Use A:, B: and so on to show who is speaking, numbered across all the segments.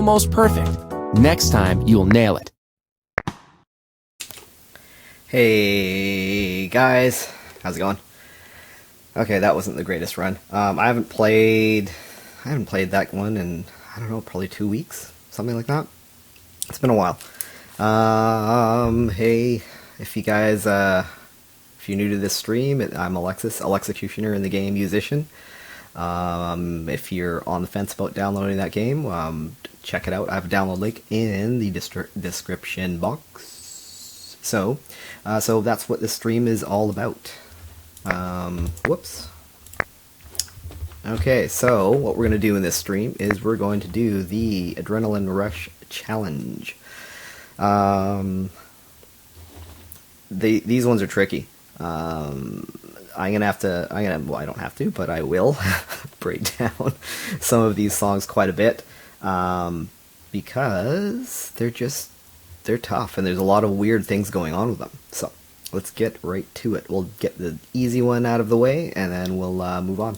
A: almost perfect. Next time, you'll nail it.
B: Hey guys, how's it going? Okay, that wasn't the greatest run. I haven't played that one in, I don't know, probably 2 weeks, something like that. It's been a while. Hey, if you guys, if you're new to this stream, I'm Alexis Yousician in the game Yousician. If you're on the fence about downloading that game, check it out. I have a download link in the description box. So that's what this stream is all about. Whoops. Okay, so what we're going to do in this stream is we're going to do the Adrenaline Rush Challenge. These ones are tricky. Well, I don't have to, but I will break down some of these songs quite a bit, because they're tough, and there's a lot of weird things going on with them. So let's get right to it. We'll get the easy one out of the way, and then we'll move on.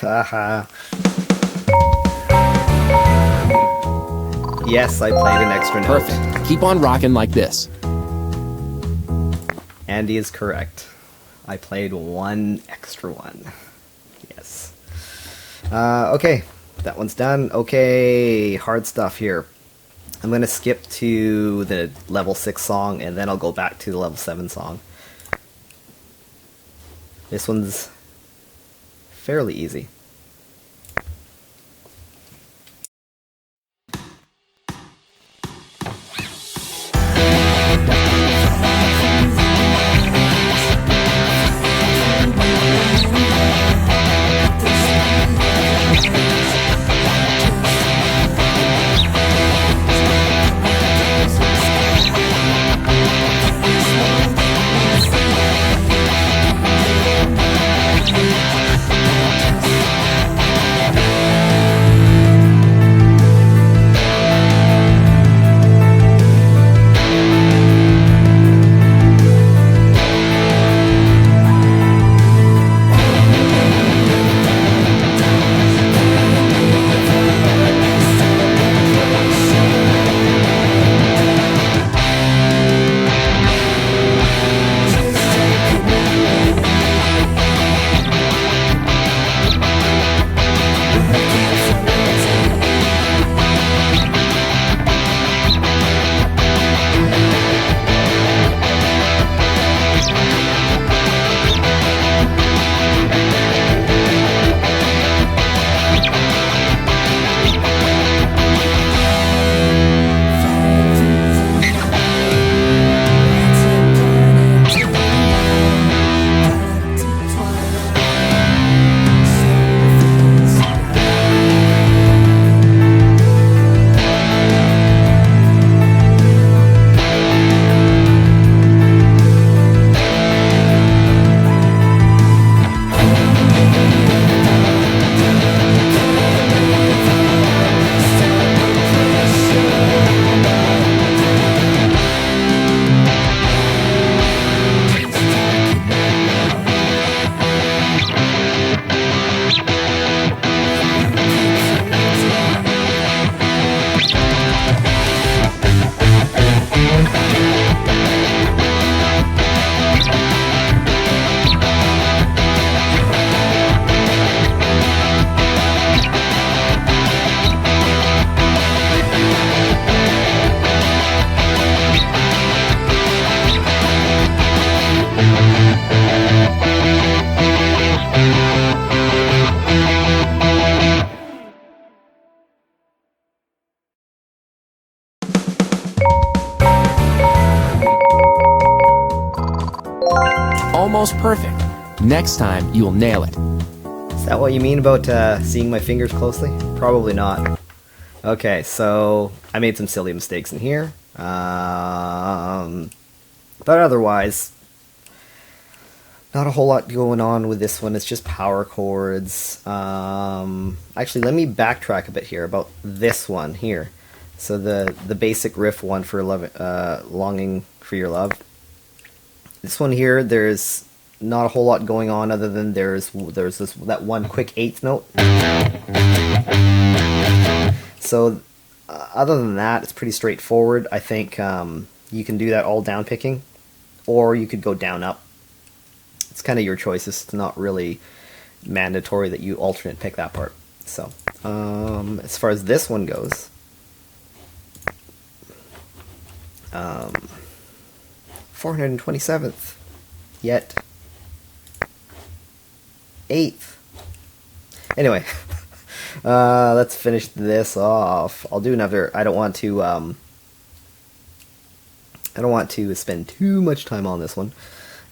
B: Haha. Yes, I played an extra note.
A: Perfect. Keep on rocking like this.
B: Andy is correct. I played one extra one. Yes. Okay, that one's done. Okay, hard stuff here. I'm going to skip to the level 6 song, and then I'll go back to the level 7 song. This one's fairly easy.
A: almost perfect. Next time, you'll nail it.
B: Is that what you mean about seeing my fingers closely? Probably not. Okay, so I made some silly mistakes in here. But otherwise, not a whole lot going on with this one. It's just power chords. Actually, let me backtrack a bit here about this one here. So the basic riff one for Longing for Your Love. This one here, there's not a whole lot going on other than there's that one quick eighth note. So other than that, it's pretty straightforward. I think you can do that all down picking, or you could go down up. It's kind of your choice. It's not really mandatory that you alternate pick that part. So as far as this one goes, 427th, yet 8th. Anyway, let's finish this off. I'll do another. I don't want to spend too much time on this one.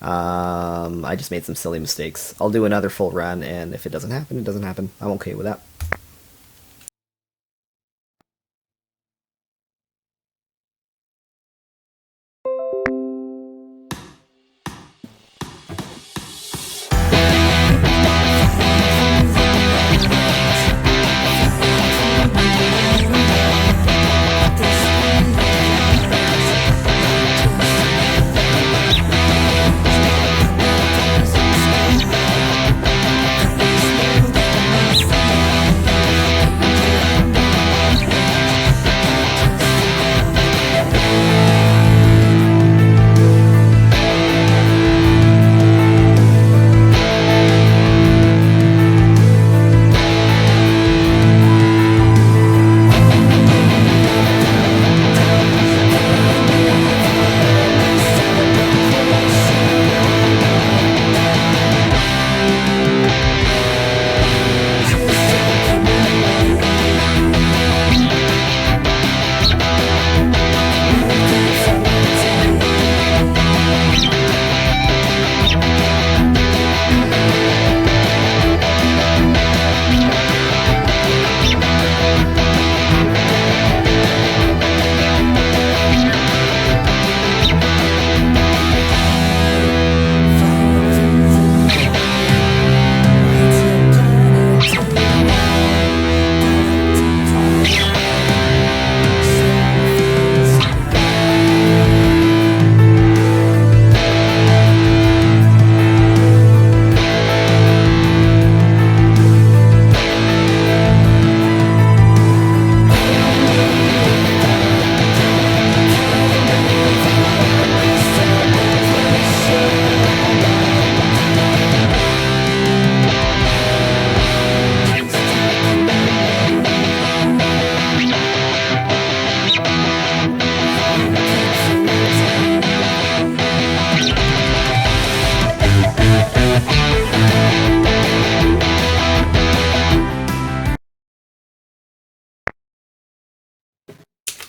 B: I just made some silly mistakes. I'll do another full run, and if it doesn't happen, it doesn't happen. I'm okay with that.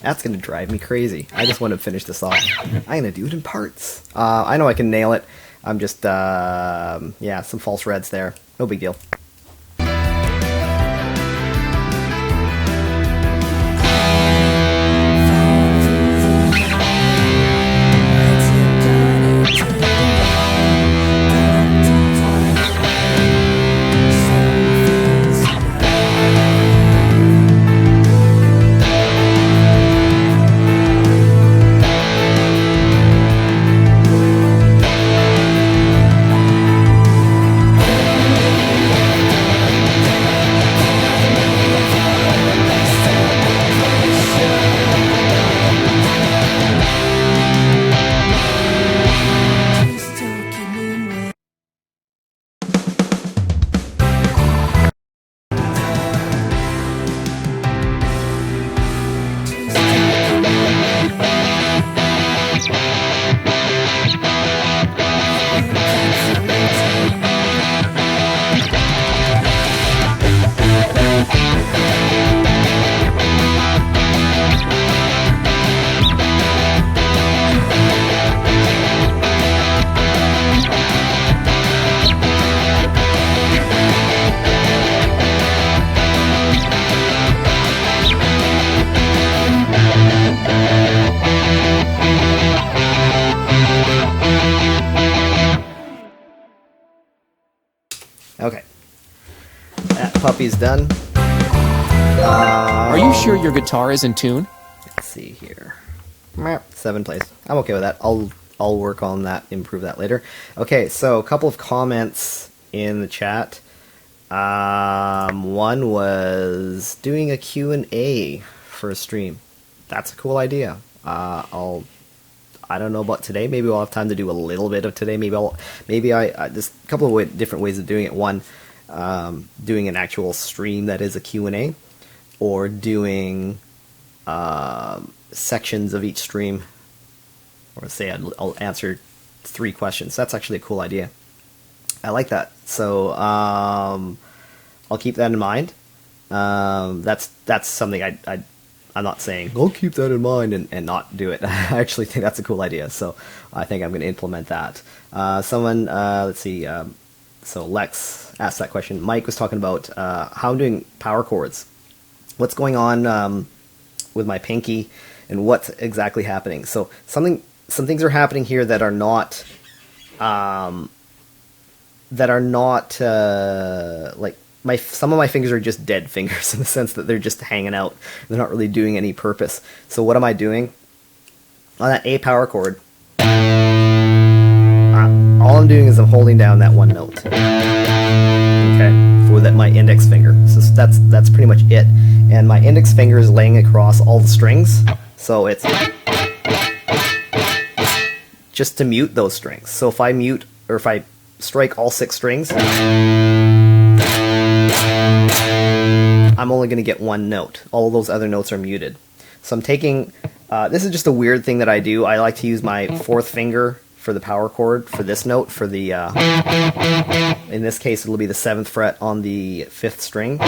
B: That's going to drive me crazy. I just want to finish this off. I'm going to do it in parts. I know I can nail it. I'm just, yeah, some false reds there. No big deal. Okay. That puppy's done.
A: Are you sure your guitar is in tune?
B: Let's see here. 7 plays. I'm okay with that. I'll work on that, improve that later. Okay, so a couple of comments in the chat. One was doing a Q&A for a stream. That's a cool idea. I don't know about today. Maybe we'll have time to do a little bit of today. Maybe I just a couple of different ways of doing it. One, doing an actual stream that is a Q&A, or doing sections of each stream, or say I'll answer 3 questions. That's actually a cool idea. I like that. So I'll keep that in mind. That's something I'm not saying I'll keep that in mind and not do it. I actually think that's a cool idea. So I think I'm going to implement that. Someone, let's see. So Lex asked that question. Mike was talking about how I'm doing power chords. What's going on with my pinky, and what's exactly happening? So some things are happening here that are not like some of my fingers are just dead fingers in the sense that they're just hanging out. They're not really doing any purpose. So what am I doing? On that A power chord, all I'm doing is I'm holding down that one note. Okay, for my index finger. So that's pretty much it. And my index finger is laying across all the strings. So it's just to mute those strings. So if I mute, or if I strike all 6 strings, I'm only going to get one note. All of those other notes are muted. So I'm taking, this is just a weird thing that I do. I like to use my 4th finger for the power chord for this note, for the, in this case it'll be the 7th fret on the 5th string.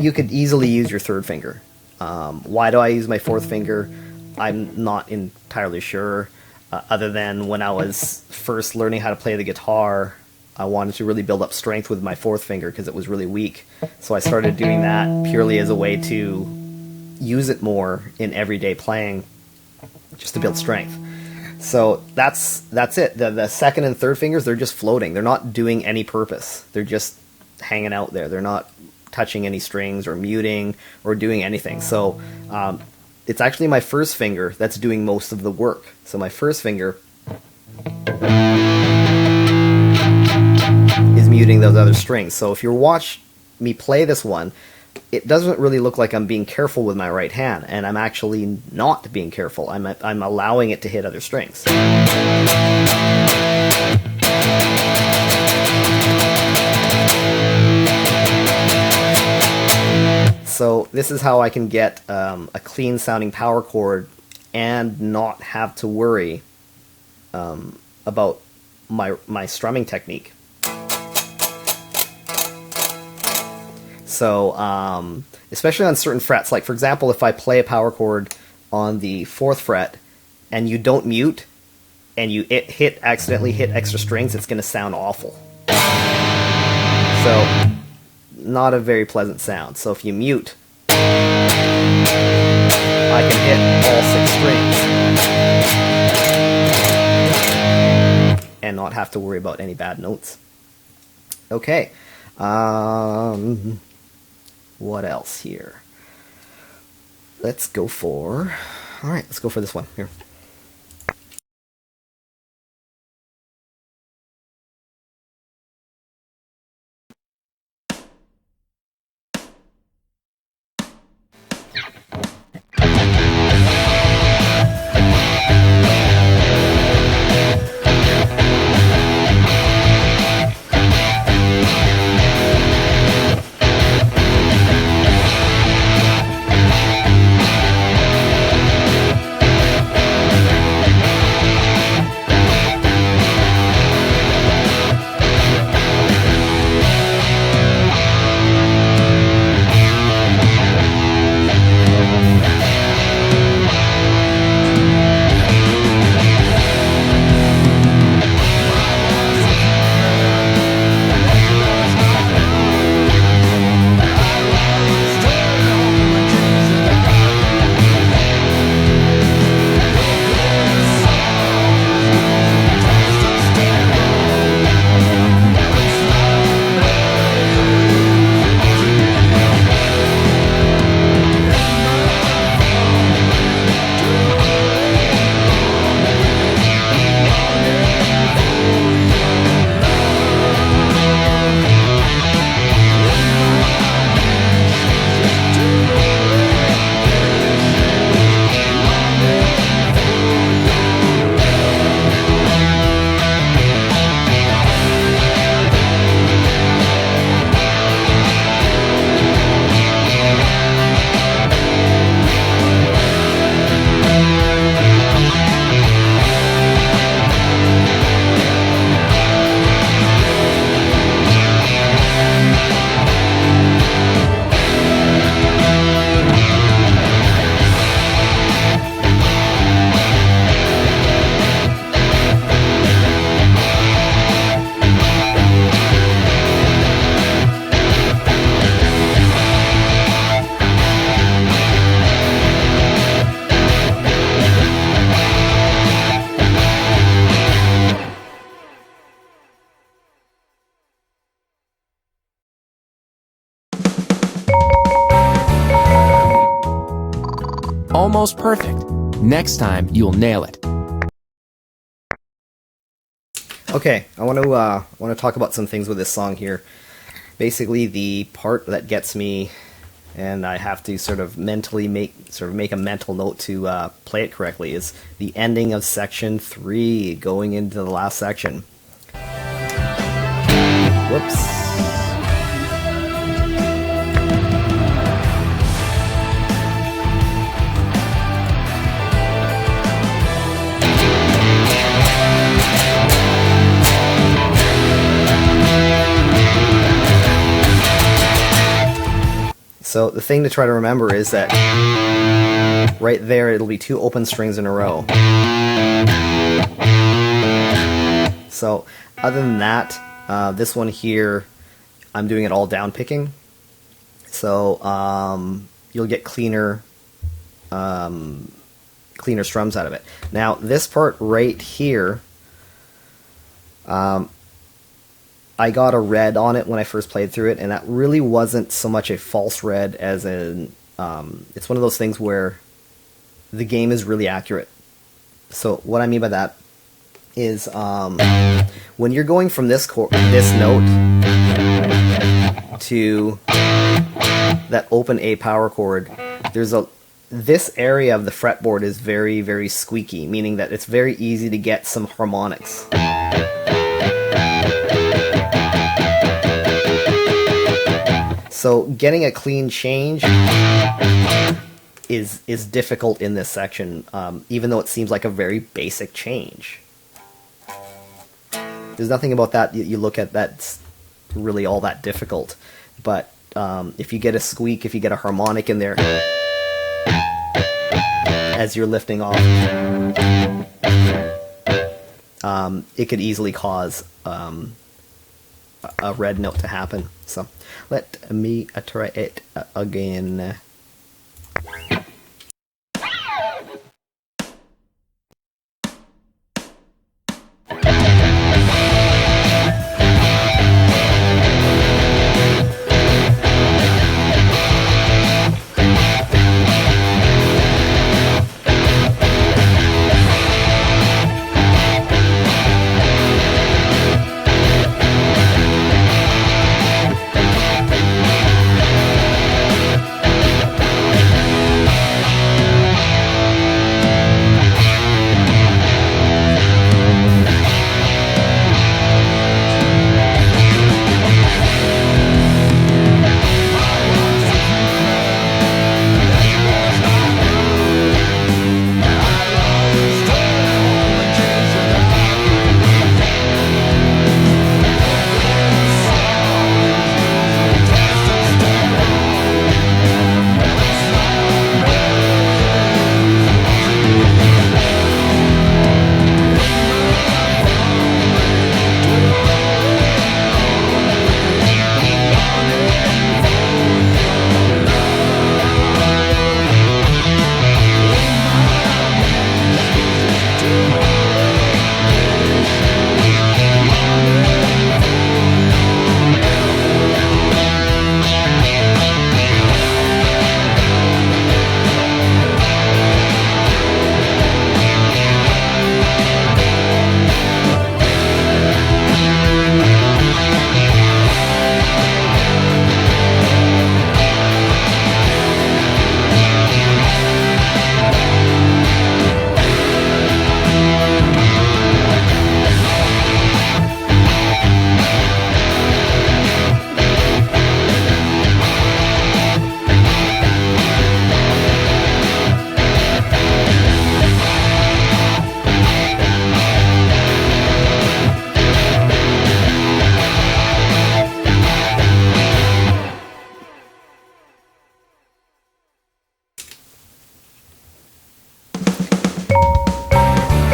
B: You could easily use your 3rd finger. Why do I use my 4th finger? I'm not entirely sure, other than when I was first learning how to play the guitar, I wanted to really build up strength with my 4th finger because it was really weak. So I started doing that purely as a way to use it more in everyday playing, just to build strength. So that's it. The 2nd and 3rd fingers, they're just floating. They're not doing any purpose. They're just hanging out there. They're not touching any strings or muting or doing anything. So it's actually my 1st finger that's doing most of the work. So my 1st finger is muting those other strings. So if you watch me play this one, it doesn't really look like I'm being careful with my right hand, and I'm actually not being careful. I'm allowing it to hit other strings. So this is how I can get a clean sounding power chord and not have to worry about my strumming technique. So especially on certain frets, like for example, if I play a power chord on the 4th fret and you don't mute and you accidentally hit extra strings, it's going to sound awful. So not a very pleasant sound. So if you mute, I can hit all 6 strings and not have to worry about any bad notes. Okay. What else here? Let's go for this one here.
A: Almost perfect. Next time, you'll nail it.
B: Okay, I want to talk about some things with this song here. Basically, the part that gets me, and I have to sort of mentally make a mental note to play it correctly, is the ending of section 3, going into the last section. Whoops. So the thing to try to remember is that right there it'll be 2 open strings in a row. So other than that, this one here, I'm doing it all down picking. So you'll get cleaner strums out of it. Now this part right here, I got a red on it when I first played through it, and that really wasn't so much a false red as an it's one of those things where the game is really accurate. So what I mean by that is when you're going from this note to that open A power chord, this area of the fretboard is very, very squeaky, meaning that it's very easy to get some harmonics. So getting a clean change is difficult in this section, even though it seems like a very basic change. There's nothing about that you look at that's really all that difficult. But if you get a squeak, if you get a harmonic in there as you're lifting off, it could easily cause a red note to happen. So let me try it again.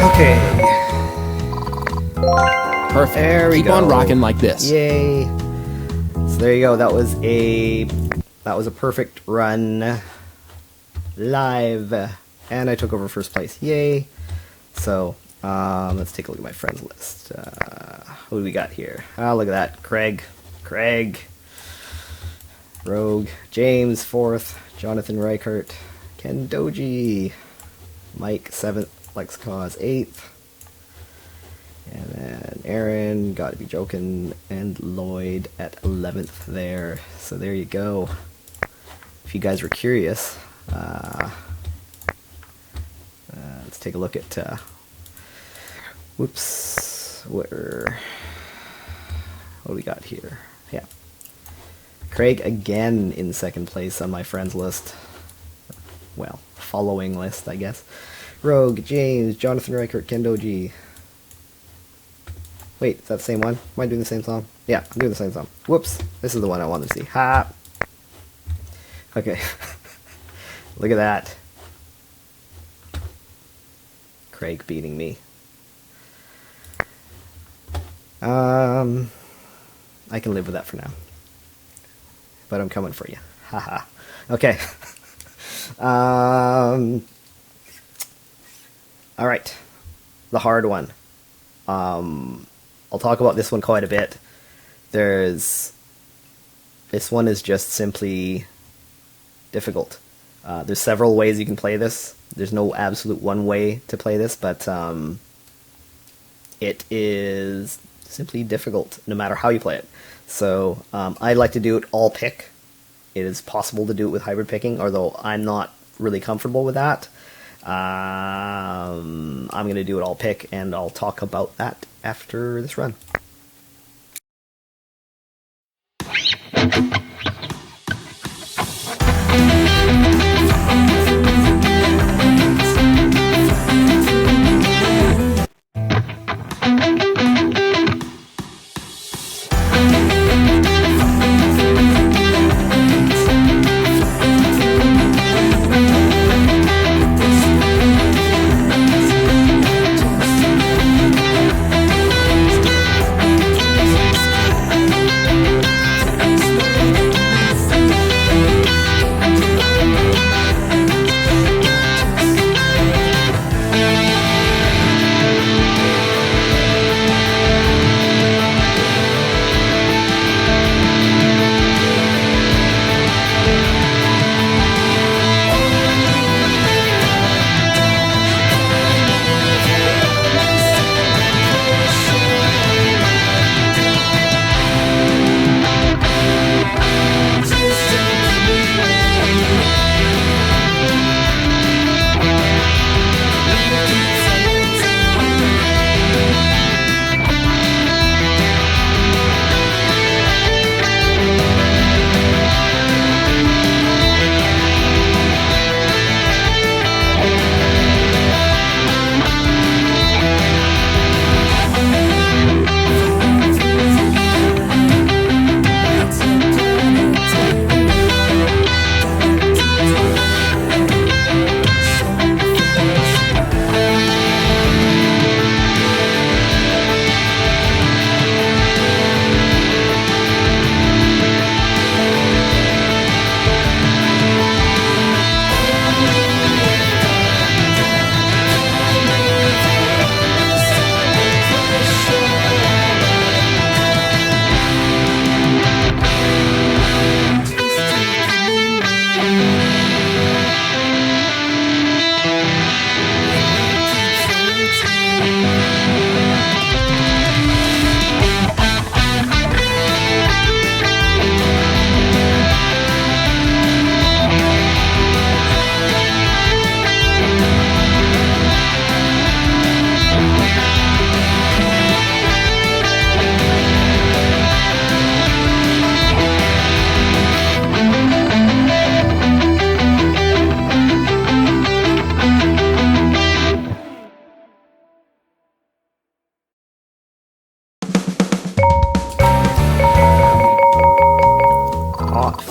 B: Okay.
A: Perfect.
B: There we
A: Keep
B: go.
A: on rocking like this.
B: Yay. So there you go. That was a perfect run live, and I took over first place. Yay. So let's take a look at my friends list. Who do we got here? Oh, look at that. Craig, Rogue, James, 4th, Jonathan Reichert, Kendoji. Mike 7th, Lex Cause 8th. And then Aaron, gotta be joking, and Lloyd at 11th there. So there you go. If you guys were curious, let's take a look at, whoops, what do we got here? Yeah. Craig again in second place on my friends list. Well, following list, I guess. Rogue, James, Jonathan Reichert, Kendoji. Wait, is that the same one? Am I doing the same song? Yeah, I'm doing the same song. Whoops, this is the one I wanted to see. Ha! Okay. Look at that. Craig beating me. I can live with that for now. But I'm coming for you. Haha. Okay. Alright. The hard one. I'll talk about this one quite a bit. This one is just simply difficult. There's several ways you can play this. There's no absolute one way to play this, but it is simply difficult no matter how you play it. So I like to do it all pick. It is possible to do it with hybrid picking, although I'm not really comfortable with that. I'm going to do it all pick, and I'll talk about that after this run.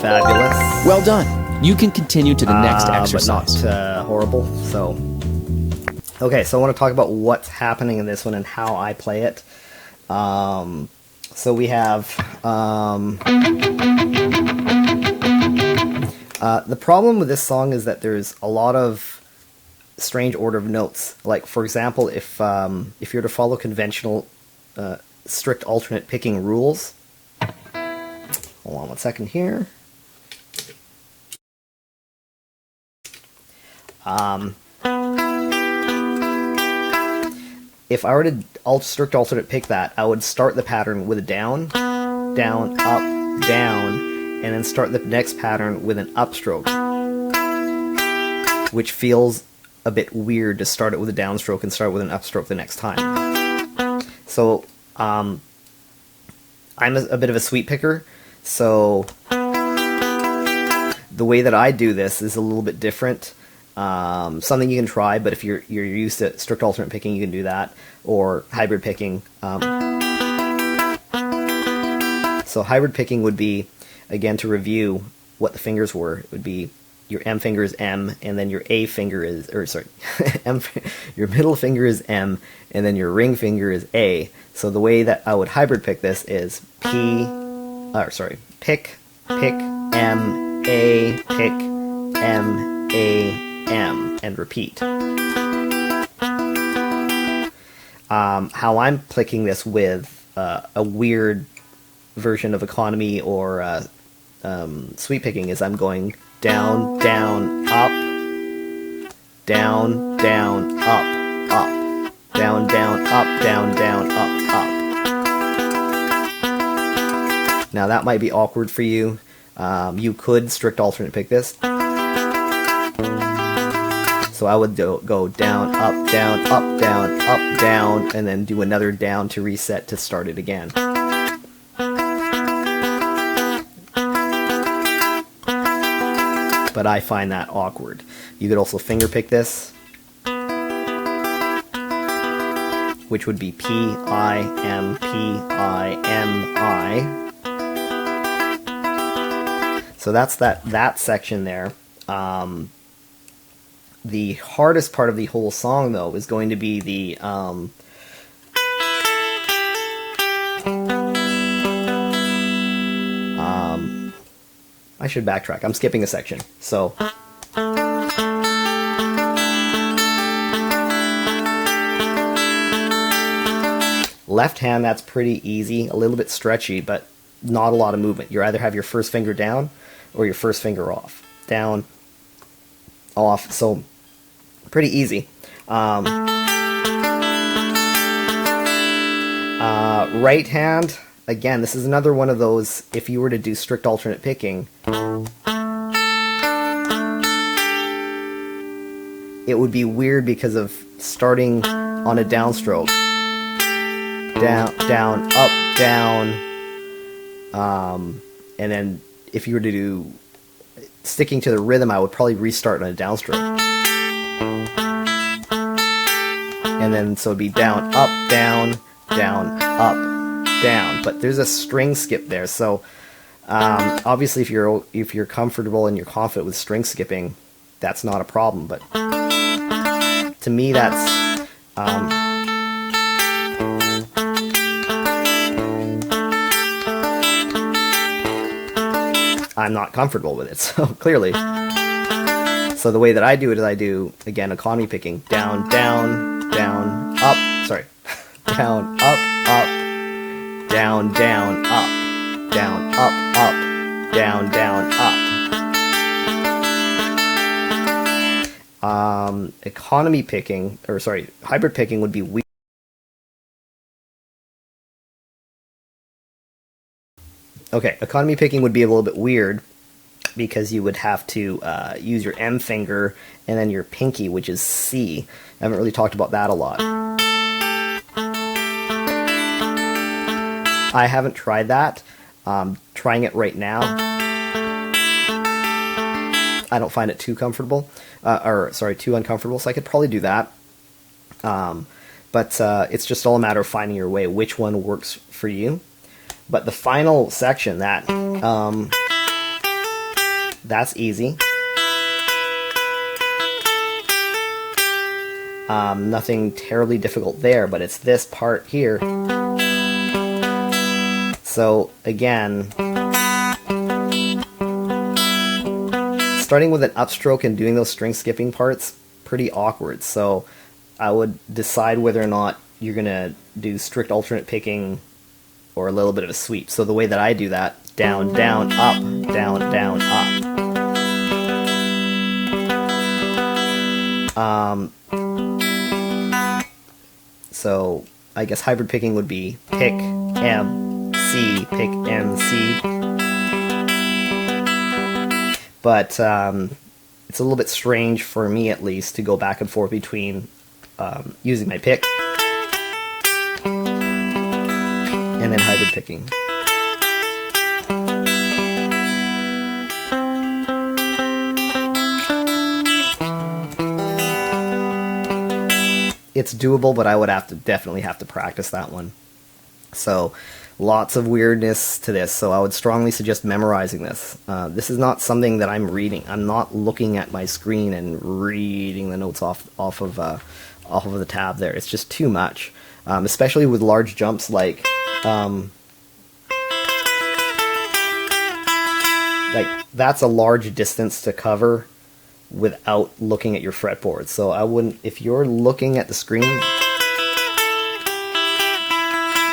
B: Fabulous.
A: Well done. You can continue to the next exercise.
B: But not horrible. So, okay, so I want to talk about what's happening in this one and how I play it. So we have the problem with this song is that there's a lot of strange order of notes. Like, for example, if you're to follow conventional strict alternate picking rules. Hold on one second here. If I were to strict alternate pick that, I would start the pattern with a down, down, up, down, and then start the next pattern with an upstroke, which feels a bit weird to start it with a downstroke and start with an upstroke the next time. So I'm a bit of a sweep picker, so the way that I do this is a little bit different. Something you can try, but if you're used to strict alternate picking, you can do that, or hybrid picking. So hybrid picking would be, again, to review what the fingers were, it would be your M finger is M, and then your A finger is, or sorry, your middle finger is M, and then your ring finger is A. So the way that I would hybrid pick this is pick, M, A, pick, M, A, M, and repeat. How I'm picking this with a weird version of economy or sweep picking is I'm going down, down, up, down, down, up, up, down, down, up, down, down, up, up. Now that might be awkward for you. You could strict alternate pick this. So I would go down, up, down, up, down, up, down, and then do another down to reset to start it again. But I find that awkward. You could also finger pick this, which would be P-I-M, P-I-M-I. So that's that section there. The hardest part of the whole song, though, is going to be the I should backtrack. I'm skipping a section. So left hand, that's pretty easy, a little bit stretchy, but not a lot of movement. You either have your first finger down or your first finger off. Down, off, so pretty easy. Right hand, again, this is another one of those, if you were to do strict alternate picking, it would be weird because of starting on a downstroke. Down, down, up, down, and then if you were to do sticking to the rhythm, I would probably restart on a downstroke. And then so it'd be down, up, down, down, up, down. But there's a string skip there, so obviously if you're comfortable and you're confident with string skipping, that's not a problem. But to me, that's I'm not comfortable with it, so clearly. So the way that I do it is I do, again, economy picking. Down, down, down, up, sorry. Down, up, up, down, down, up, down, up, up, down, down, up. Economy picking, or sorry, hybrid picking would be weird. Okay, economy picking would be a little bit weird because you would have to use your M finger and then your pinky, which is C. I haven't really talked about that a lot. I haven't tried that. Trying it right now. I don't find it too comfortable, too uncomfortable, so I could probably do that. But it's just all a matter of finding your way, which one works for you. But the final section, that's easy. Nothing terribly difficult there, but it's this part here. So again, starting with an upstroke and doing those string skipping parts, pretty awkward. So I would decide whether or not you're going to do strict alternate picking or a little bit of a sweep. So the way that I do that, down, down, up, down, down, up. So I guess hybrid picking would be pick M, C, pick M, C. But it's a little bit strange for me, at least, to go back and forth between using my pick and then hybrid picking. It's doable, but I would definitely have to practice that one. So lots of weirdness to this, so I would strongly suggest memorizing this. This is not something that I'm reading. I'm not looking at my screen and reading the notes off of the tab there. It's just too much, especially with large jumps like that's a large distance to cover without looking at your fretboard. So I wouldn't, if you're looking at the screen,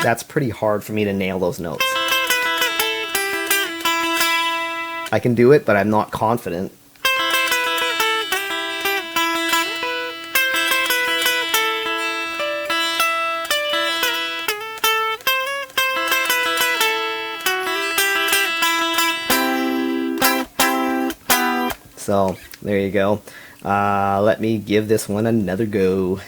B: that's pretty hard for me to nail those notes. I can do it, but I'm not confident. So there you go. Let me give this one another go.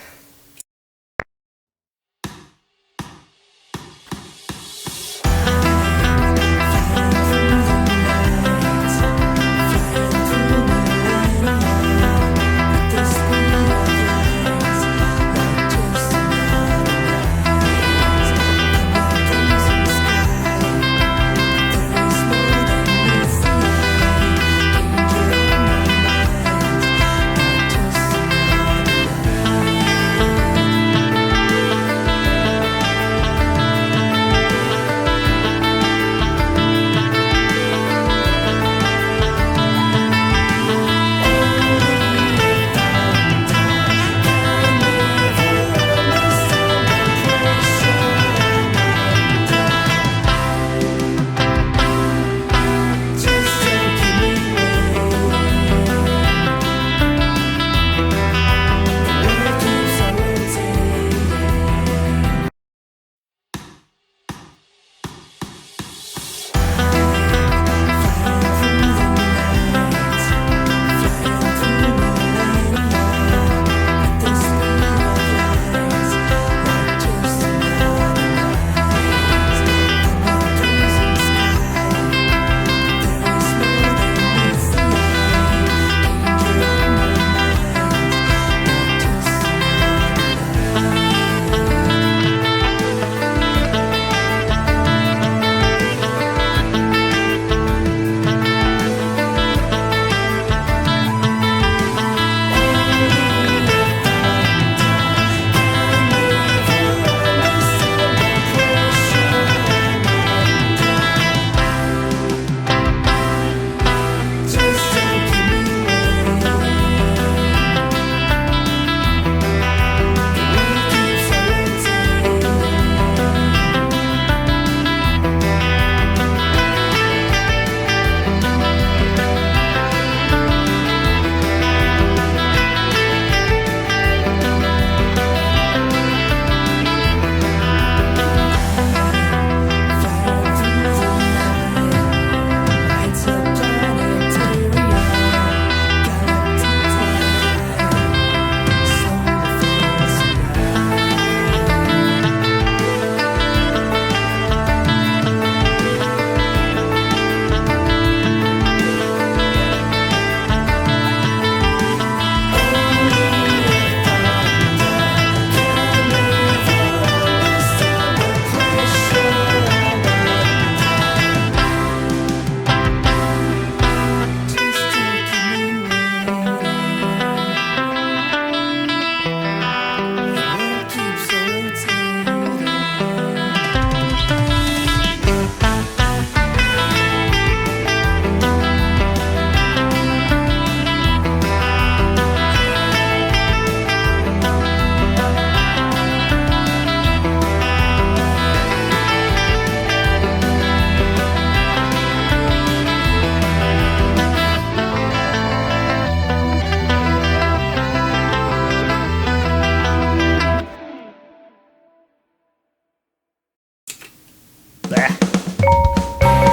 B: Ah.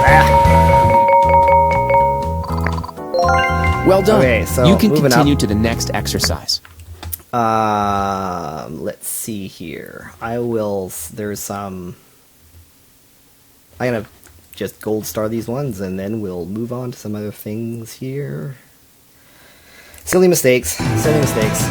B: Ah.
A: Well done.
B: Okay, so
A: you can
B: moving
A: continue
B: up.
A: to the next exercise.
B: Let's see here. There's some... I'm gonna just gold star these ones, and then we'll move on to some other things here. Silly mistakes. Silly mistakes.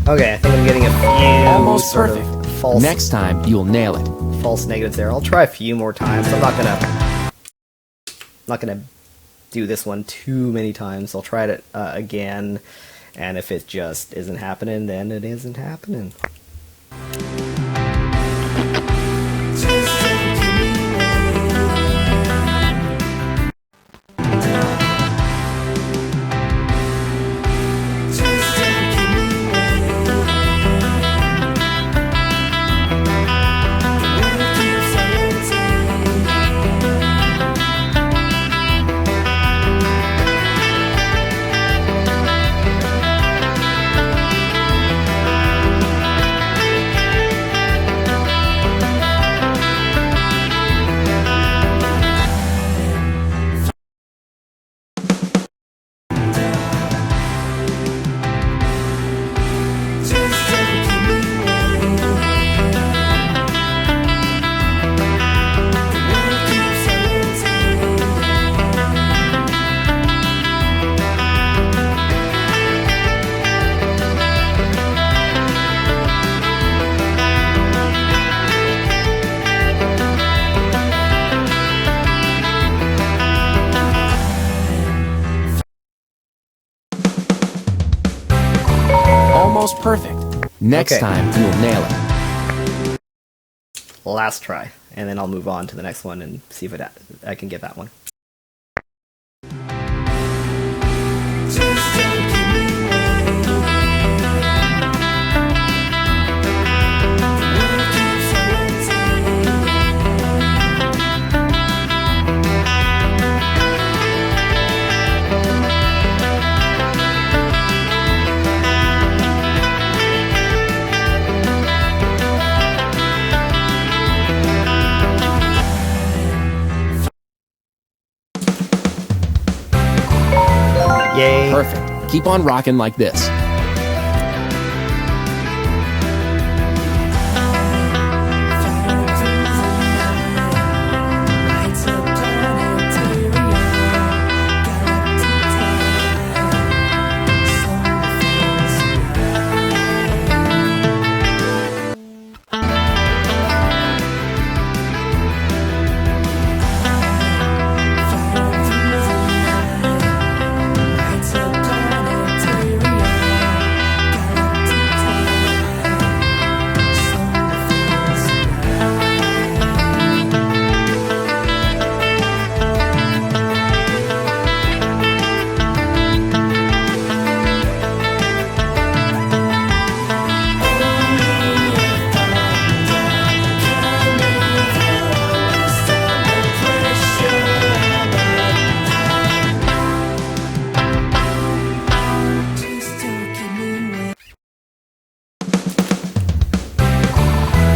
B: Okay, I think I'm getting a few
A: Almost
B: sort
A: perfect.
B: of false,
A: Next time, you'll nail it.
B: false negatives there. I'll try a few more times. I'm not gonna do this one too many times. I'll try it again, and if it just isn't happening, then it isn't happening.
A: Almost perfect. Next
B: Okay.
A: time, you'll nail it.
B: Last try, and then I'll move on to the next one and see if I can get that one. Yay.
A: Perfect. Keep on rocking like this.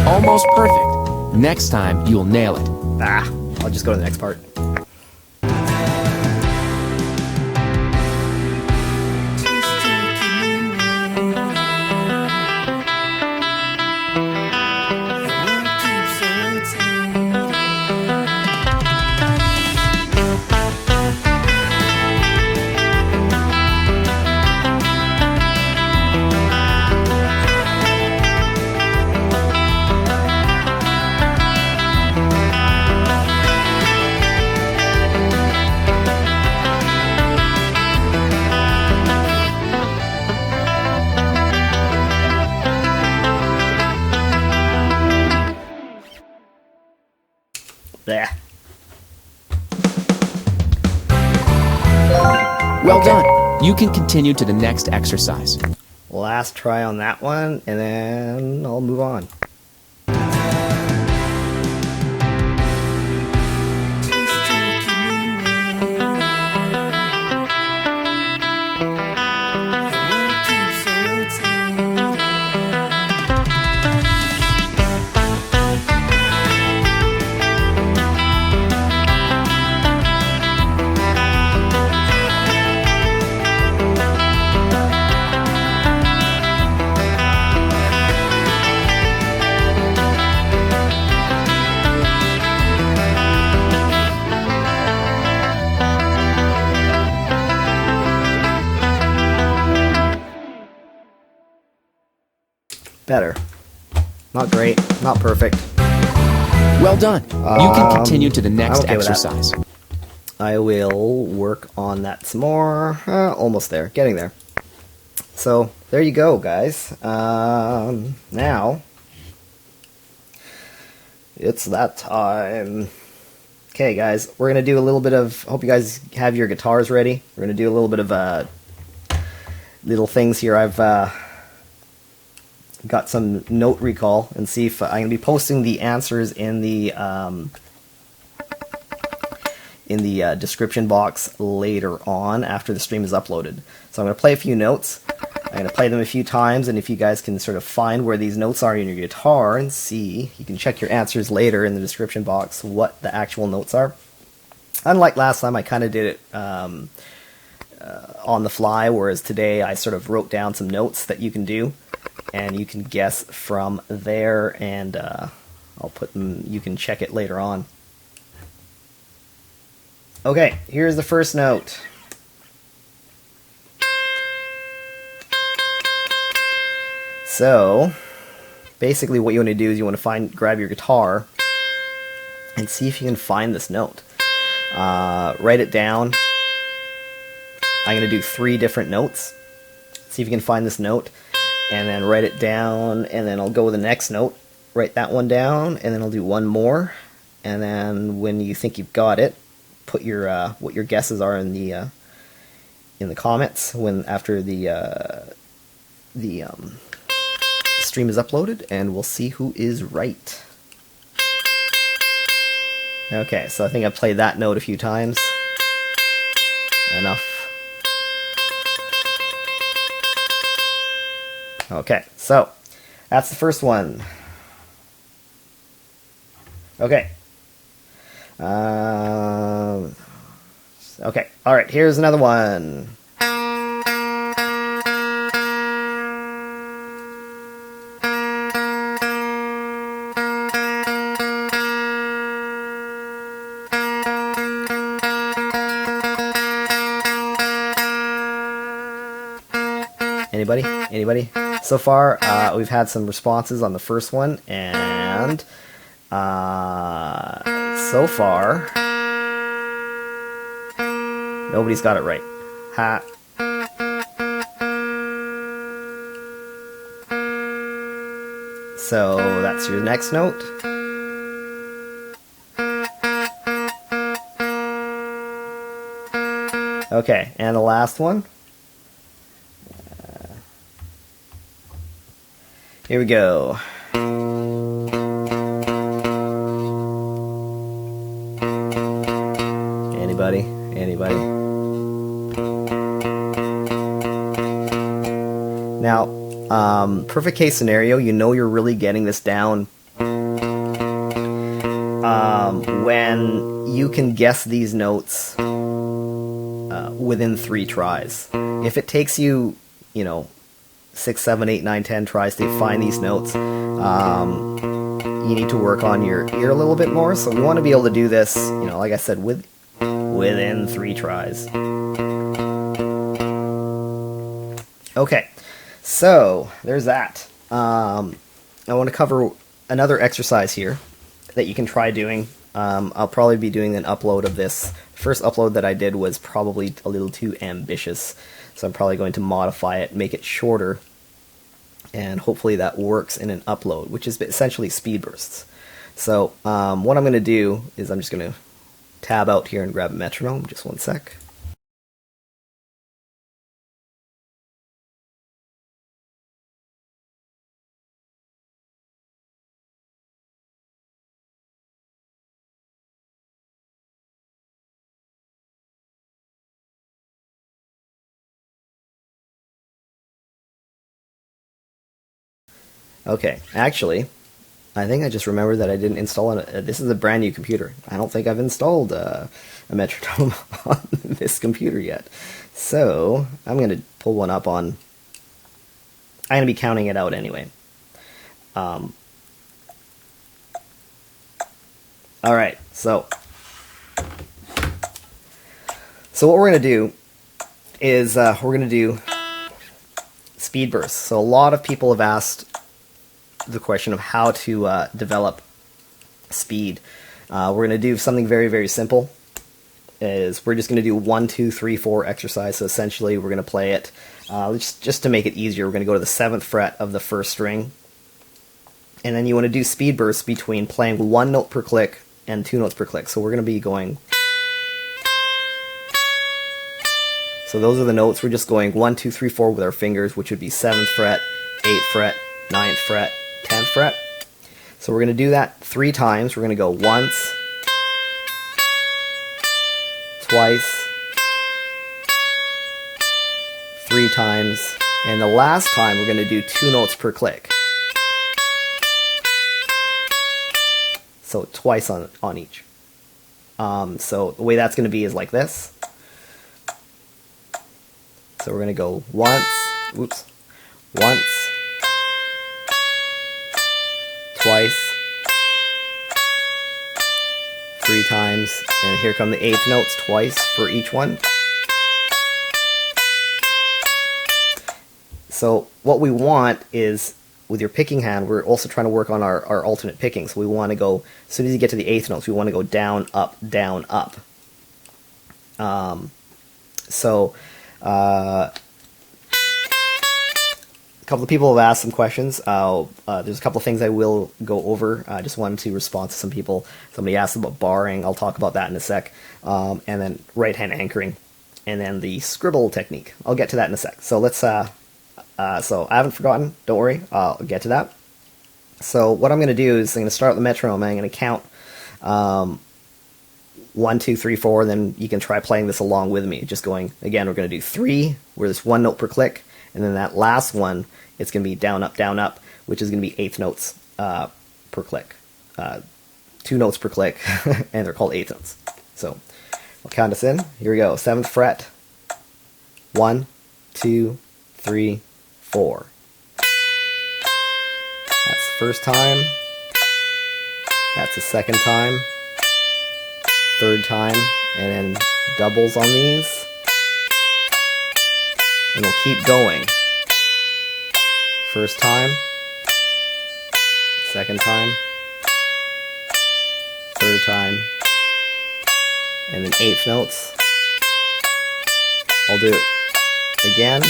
A: Almost perfect. Next time, you'll nail it.
B: Ah, I'll just go to the next part.
A: Well done. You can continue to the next exercise.
B: Last try on that one, and then I'll move on. Better. Not great, not perfect.
A: Well done. You can continue to the next
B: okay
A: exercise.
B: I will work on that some more. Almost there, getting there. So, there you go, guys. Now, it's that time. Okay, guys, we're going to do a little bit of, hope you guys have your guitars ready. We're going to do a little bit of little things here. I've got some note recall, and see if I'm going to be posting the answers in the description box later on after the stream is uploaded. So I'm going to play a few notes. I'm going to play them a few times, and if you guys can sort of find where these notes are in your guitar and see, you can check your answers later in the description box what the actual notes are. Unlike last time, I kind of did it on the fly, whereas today I sort of wrote down some notes that you can do, and you can guess from there, and I'll put them, you can check it later on. Okay, here's the first note. So, basically what you want to do is you want to grab your guitar and see if you can find this note. Write it down. I'm going to do 3 different notes. See if you can find this note, and then write it down, and then I'll go with the next note, write that one down, and then I'll do one more, and then when you think you've got it, put your what your guesses are in the comments after the stream is uploaded, and we'll see who is right. Okay, so I think I've played that note a few times. Enough. Okay, so that's the first one. Okay. Okay, alright, here's another one. Anybody? Anybody? So far, we've had some responses on the first one, and so far, nobody's got it right. Ha. So that's your next note. Okay, and the last one. Here we go. Anybody? Anybody? Now, perfect case scenario, you know you're really getting this down when you can guess these notes within 3 tries. If it takes you, 6, 7, 8, 9, 10 tries to find these notes, you need to work on your ear a little bit more. So we want to be able to do this, like I said, within 3 tries. Okay, so there's that. I want to cover another exercise here that you can try doing. I'll probably be doing an upload of this. The first upload that I did was probably a little too ambitious, so I'm probably going to modify it, make it shorter, and hopefully that works in an upload, which is essentially speed bursts. So what I'm going to do is I'm just going to tab out here and grab a metronome. Just one sec. Okay, actually, I think I just remembered that I didn't install this is a brand new computer. I don't think I've installed a metronome on this computer yet. So, I'm going to pull one up on... I'm going to be counting it out anyway. Alright, so what we're going to do is we're going to do speed bursts. So a lot of people have asked the question of how to develop speed. We're going to do something very, very simple. We're just going to do 1, 2, 3, 4 exercise. So essentially we're going to play it, just to make it easier, we're going to go to the 7th fret of the 1st string. And then you want to do speed bursts between playing 1 note per click and 2 notes per click. So we're going to be going... So those are the notes. We're just going 1, 2, 3, 4 with our fingers, which would be 7th fret, 8th fret, 9th fret, 10th fret. So we're going to do that 3 times. We're going to go once, twice, 3 times, and the last time we're going to do 2 notes per click. So twice on each. So the way that's going to be is like this. So we're going to go once, twice, 3 times, and here come the 8th notes twice for each one. So what we want is, with your picking hand, we're also trying to work on our alternate picking. So we want to go, as soon as you get to the 8th notes, we want to go down, up, down, up. A couple of people have asked some questions. There's a couple of things I will go over. I just wanted to respond to some people. Somebody asked about barring. I'll talk about that in a sec. And then right-hand anchoring. And then the scribble technique. I'll get to that in a sec. So let's... so I haven't forgotten. Don't worry. I'll get to that. So what I'm going to do is I'm going to start with the metronome. I'm going to count 1, 2, 3, 4, and then you can try playing this along with me. Just going, again, we're going to do 3, where there's 1 note per click, and then that last one, it's going to be down, up, which is going to be 8th notes per click. 2 notes per click, and they're called 8th notes. So I'll count us in. Here we go. 7th fret, 1, 2, 3, 4. That's the first time. That's the second time. Third time, and then doubles on these, and we'll keep going. First time, second time, third time, and then 8th notes. I'll do it again.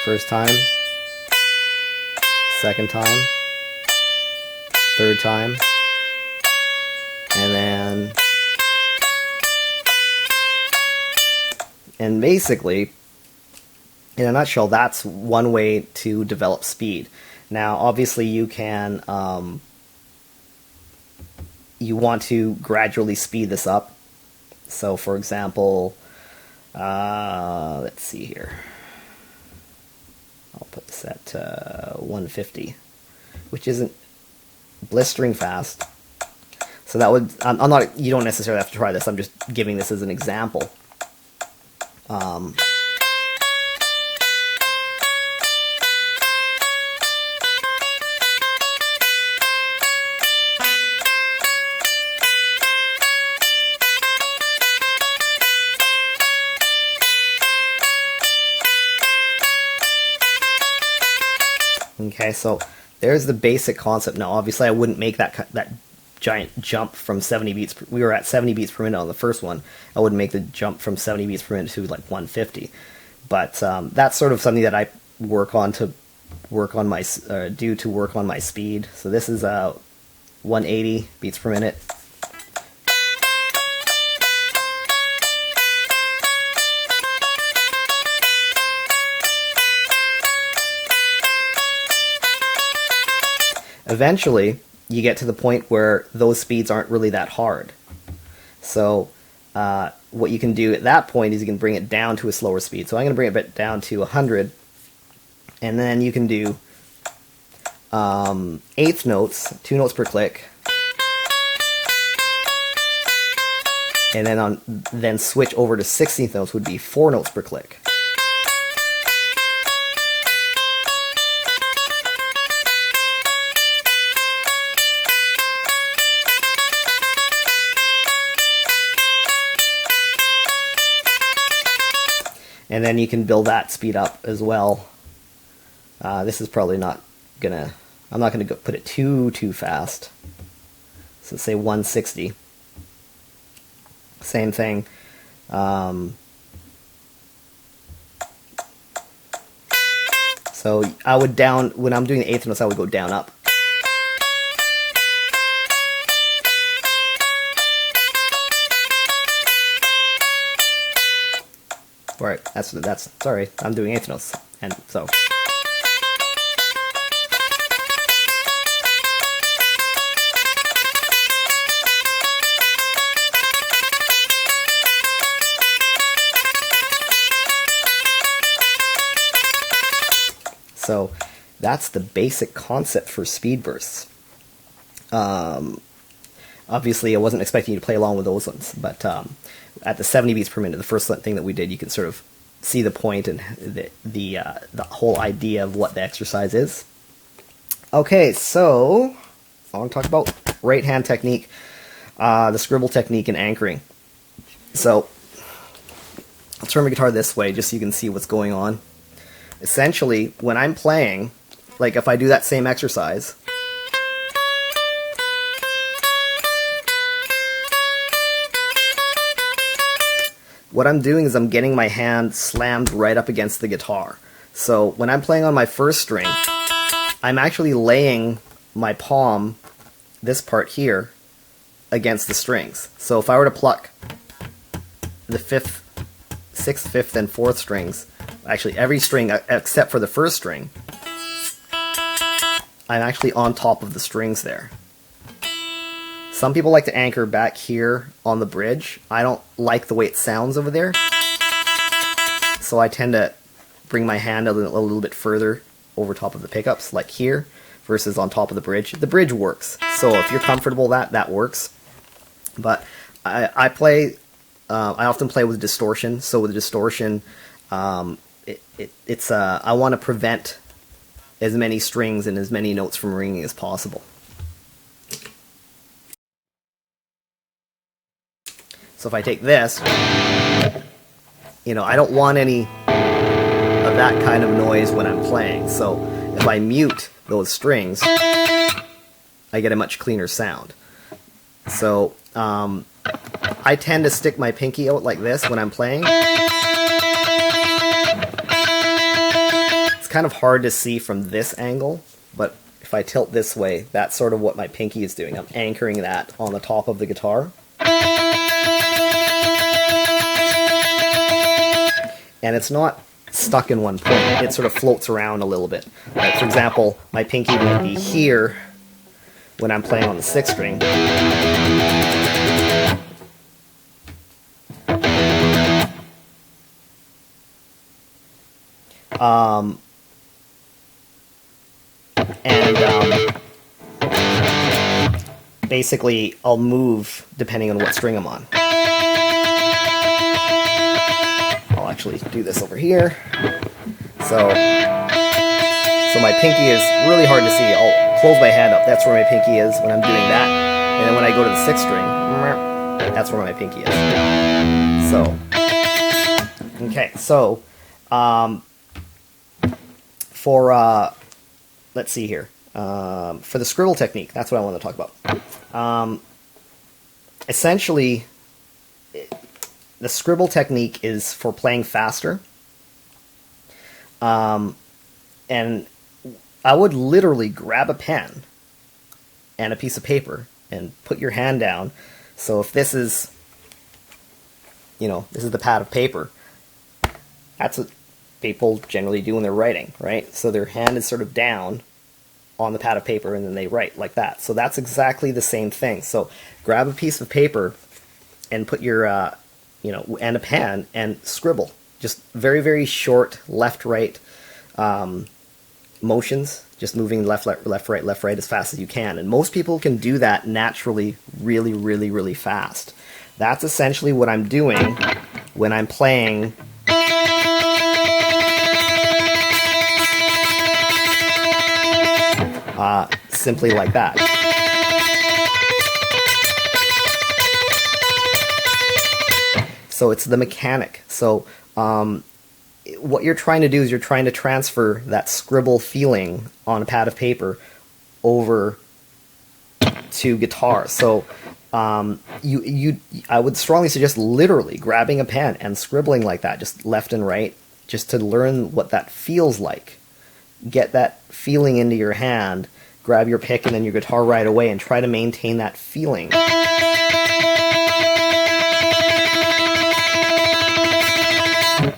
B: First time, second time, third time, and basically, in a nutshell, that's one way to develop speed. Now, obviously, you can, you want to gradually speed this up. So, for example, let's see here. I'll put this at 150, which isn't blistering fast. So that would, I'm not, you don't necessarily have to try this, I'm just giving this as an example. Okay, so there's the basic concept. Now, obviously, I wouldn't make that giant jump from 70 beats. We were at 70 beats per minute on the first one. I wouldn't make the jump from 70 beats per minute to like 150. But that's sort of something that I work on to work on my speed. So this is 180 beats per minute. Eventually, you get to the point where those speeds aren't really that hard. So what you can do at that point is you can bring it down to a slower speed. So I'm going to bring it down to 100, and then you can do eighth notes, 2 notes per click, and then switch over to 16th notes would be 4 notes per click. And then you can build that speed up as well. This is probably not gonna, I'm not gonna put it too fast. So say 160. Same thing. So I would when I'm doing the eighth notes, I would go down up. Right, that's sorry, I'm doing eighth notes, and so. So that's the basic concept for speed bursts. Obviously, I wasn't expecting you to play along with those ones, but at the 70 beats per minute, the first thing that we did, you can sort of see the point and the whole idea of what the exercise is. Okay, so I want to talk about right hand technique, the scribble technique, and anchoring. So I'll turn my guitar this way just so you can see what's going on. Essentially, when I'm playing, like if I do that same exercise, what I'm doing is I'm getting my hand slammed right up against the guitar. So when I'm playing on my first string, I'm actually laying my palm, this part here, against the strings. So if I were to pluck the 5th, 6th, 5th, and 4th strings, actually every string except for the first string, I'm actually on top of the strings there. Some people like to anchor back here on the bridge. I don't like the way it sounds over there, so I tend to bring my hand a little bit further over top of the pickups, like here, versus on top of the bridge. The bridge works, so if you're comfortable that works. But I often play with distortion. So with distortion, I want to prevent as many strings and as many notes from ringing as possible. So if I take this, I don't want any of that kind of noise when I'm playing. So if I mute those strings, I get a much cleaner sound. So I tend to stick my pinky out like this when I'm playing. It's kind of hard to see from this angle, but if I tilt this way, that's sort of what my pinky is doing. I'm anchoring that on the top of the guitar. And it's not stuck in one point. It sort of floats around a little bit. Like, for example, my pinky would be here when I'm playing on the 6th string. Basically, I'll move depending on what string I'm on. I'll actually do this over here. So my pinky is really hard to see. I'll close my hand up. That's where my pinky is when I'm doing that. And then when I go to the 6th string, that's where my pinky is. So, okay. So, let's see here. For the scribble technique, that's what I want to talk about. Essentially, the scribble technique is for playing faster. And I would literally grab a pen and a piece of paper and put your hand down. So if this is, this is the pad of paper, that's what people generally do when they're writing, right? So their hand is sort of down on the pad of paper and then they write like that. So that's exactly the same thing. So grab a piece of paper and put your, and a pen and scribble. Just very, very short left-right motions. just moving left, right as fast as you can. And most people can do that naturally really, really, really fast. That's essentially what I'm doing when I'm playing simply like that. So it's the mechanic. So what you're trying to do is you're trying to transfer that scribble feeling on a pad of paper over to guitar. So I would strongly suggest literally grabbing a pen and scribbling like that, just left and right, just to learn what that feels like. Get that feeling into your hand, grab your pick and then your guitar right away, and try to maintain that feeling.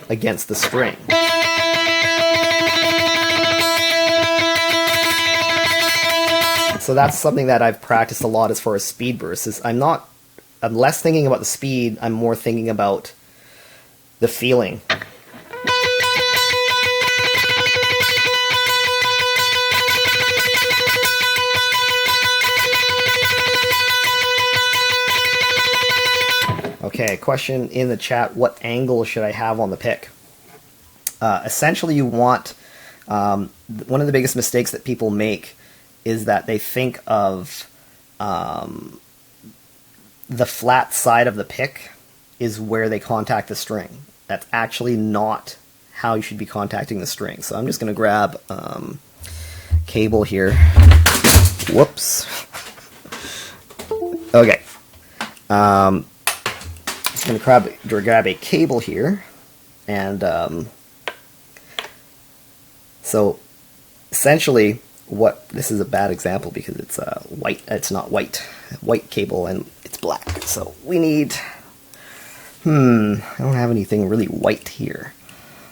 B: Against the string. So that's something that I've practiced a lot as far as speed bursts. I'm less thinking about the speed, I'm more thinking about the feeling. Okay, question in the chat, what angle should I have on the pick? Essentially you want, one of the biggest mistakes that people make is that they think of the flat side of the pick is where they contact the string. That's actually not how you should be contacting the string. So I'm just going to grab cable here. Whoops. Okay. Just going to grab a cable here, and so essentially this is a bad example because it's white. It's not white cable and it's black. So we need. I don't have anything really white here.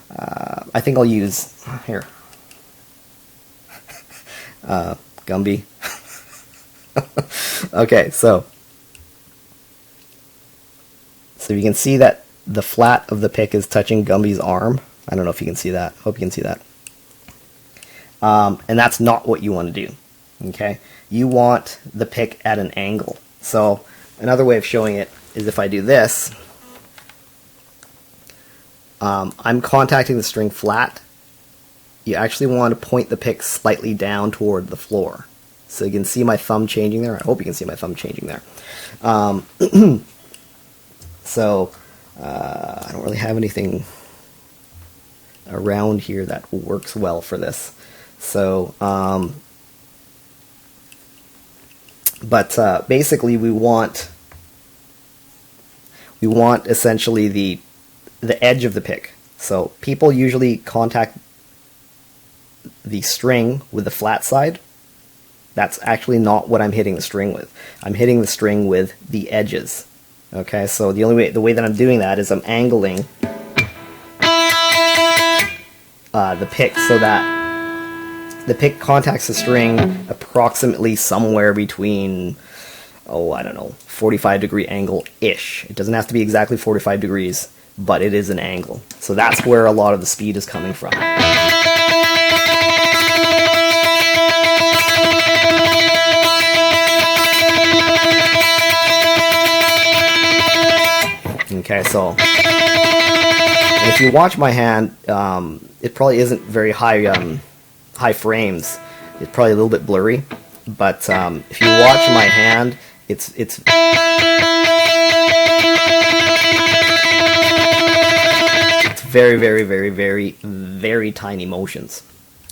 B: I think I'll use here. Gumby. Okay, so you can see that the flat of the pick is touching Gumby's arm. I don't know if you can see that. Hope you can see that. And that's not what you want to do. Okay, you want the pick at an angle. So another way of showing it is if I do this. I'm contacting the string flat. You actually want to point the pick slightly down toward the floor. So you can see my thumb changing there. I hope you can see my thumb changing there. So I don't really have anything around here that works well for this. So, basically we want essentially the edge of the pick. So people usually contact the string with the flat side. That's actually not what I'm hitting the string with. I'm hitting the string with the edges. Okay, so the way that I'm doing that is I'm angling the pick so that the pick contacts the string approximately somewhere between, I don't know, 45-degree angle-ish. It doesn't have to be exactly 45 degrees, but it is an angle. So that's where a lot of the speed is coming from. Okay, so if you watch my hand, it probably isn't very high frames. It's probably a little bit blurry, but if you watch my hand, it's very, very, very, very, very tiny motions.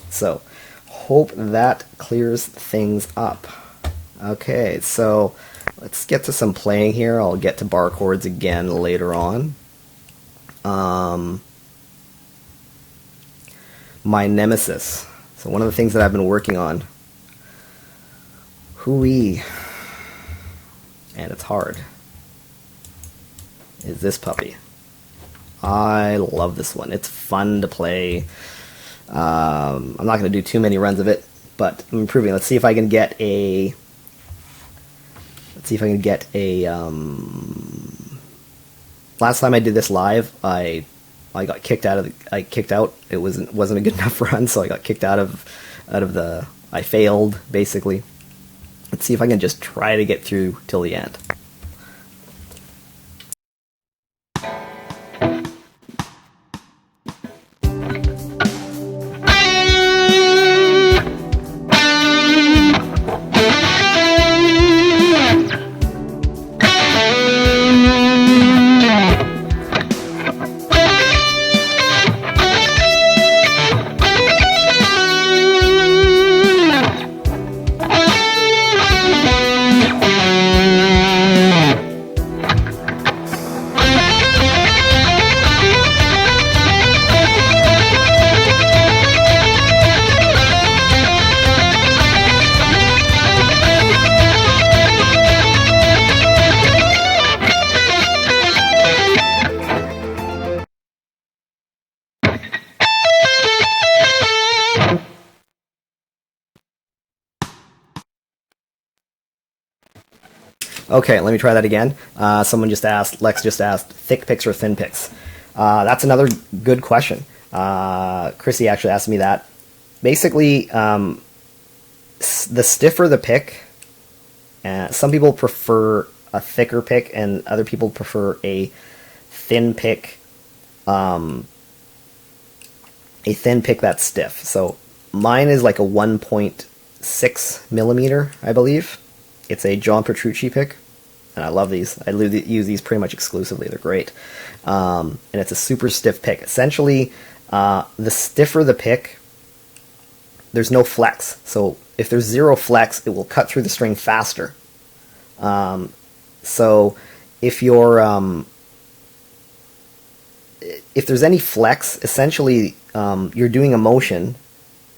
B: So hope that clears things up. Okay, so let's get to some playing here. I'll get to bar chords again later on. My nemesis. So one of the things that I've been working on. Hooey. And it's hard. Is this puppy. I love this one. It's fun to play. I'm not going to do too many runs of it, but I'm improving. Let's see if I can get a... last time I did this live, I I got kicked out of it wasn't a good enough run, so I got kicked out of the I failed basically. Let's see if I can just try to get through till the end. Okay, let me try that again. Lex just asked, thick picks or thin picks? That's another good question. Chrissy actually asked me that. Basically, the stiffer the pick, some people prefer a thicker pick and other people prefer a thin pick, that's stiff. So mine is like a 1.6 millimeter, I believe. It's a John Petrucci pick, and I love these. I use these pretty much exclusively. They're great. And it's a super stiff pick. Essentially, the stiffer the pick, there's no flex. So if there's zero flex, it will cut through the string faster. So if there's any flex, essentially you're doing a motion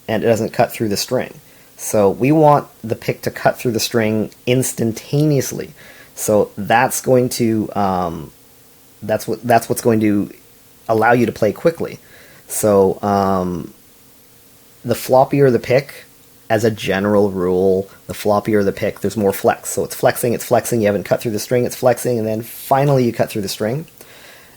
B: and it doesn't cut through the string. So we want the pick to cut through the string instantaneously. So that's going to that's what's going to allow you to play quickly. So the floppier the pick, as a general rule, the floppier the pick, there's more flex. So it's flexing, you haven't cut through the string, it's flexing, and then finally you cut through the string.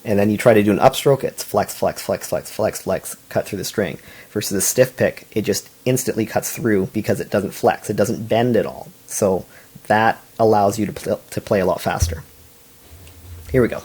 B: And then you try to do an upstroke, it's flex, flex, flex, flex, flex, flex, cut through the string. Versus a stiff pick, it just instantly cuts through because it doesn't flex, it doesn't bend at all. So that allows you to play a lot faster. Here we go.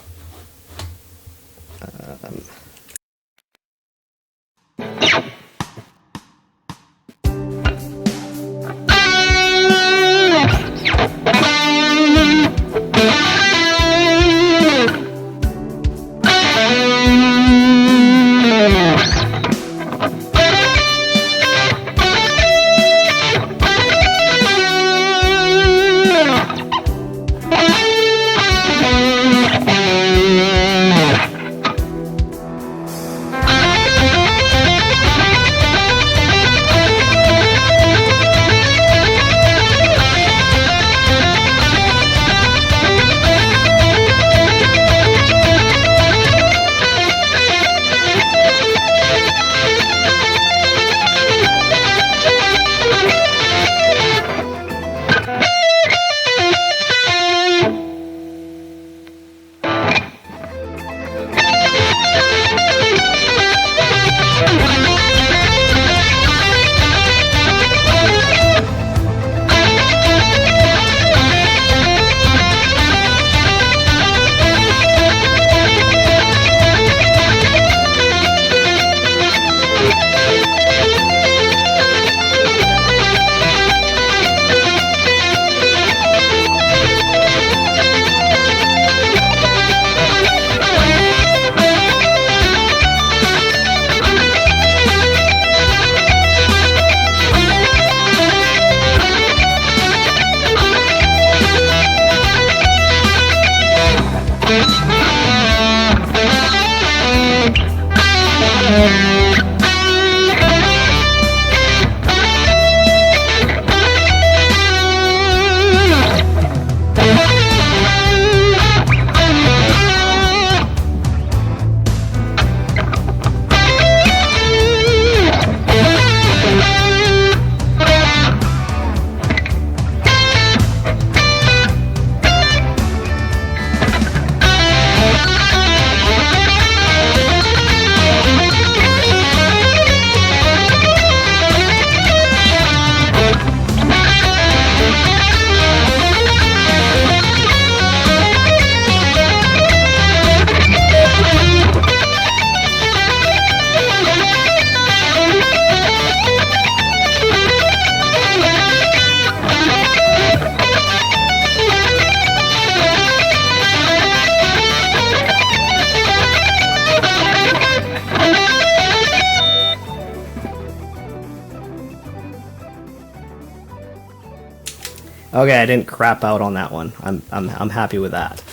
B: Okay, I didn't crap out on that one. I'm happy with that.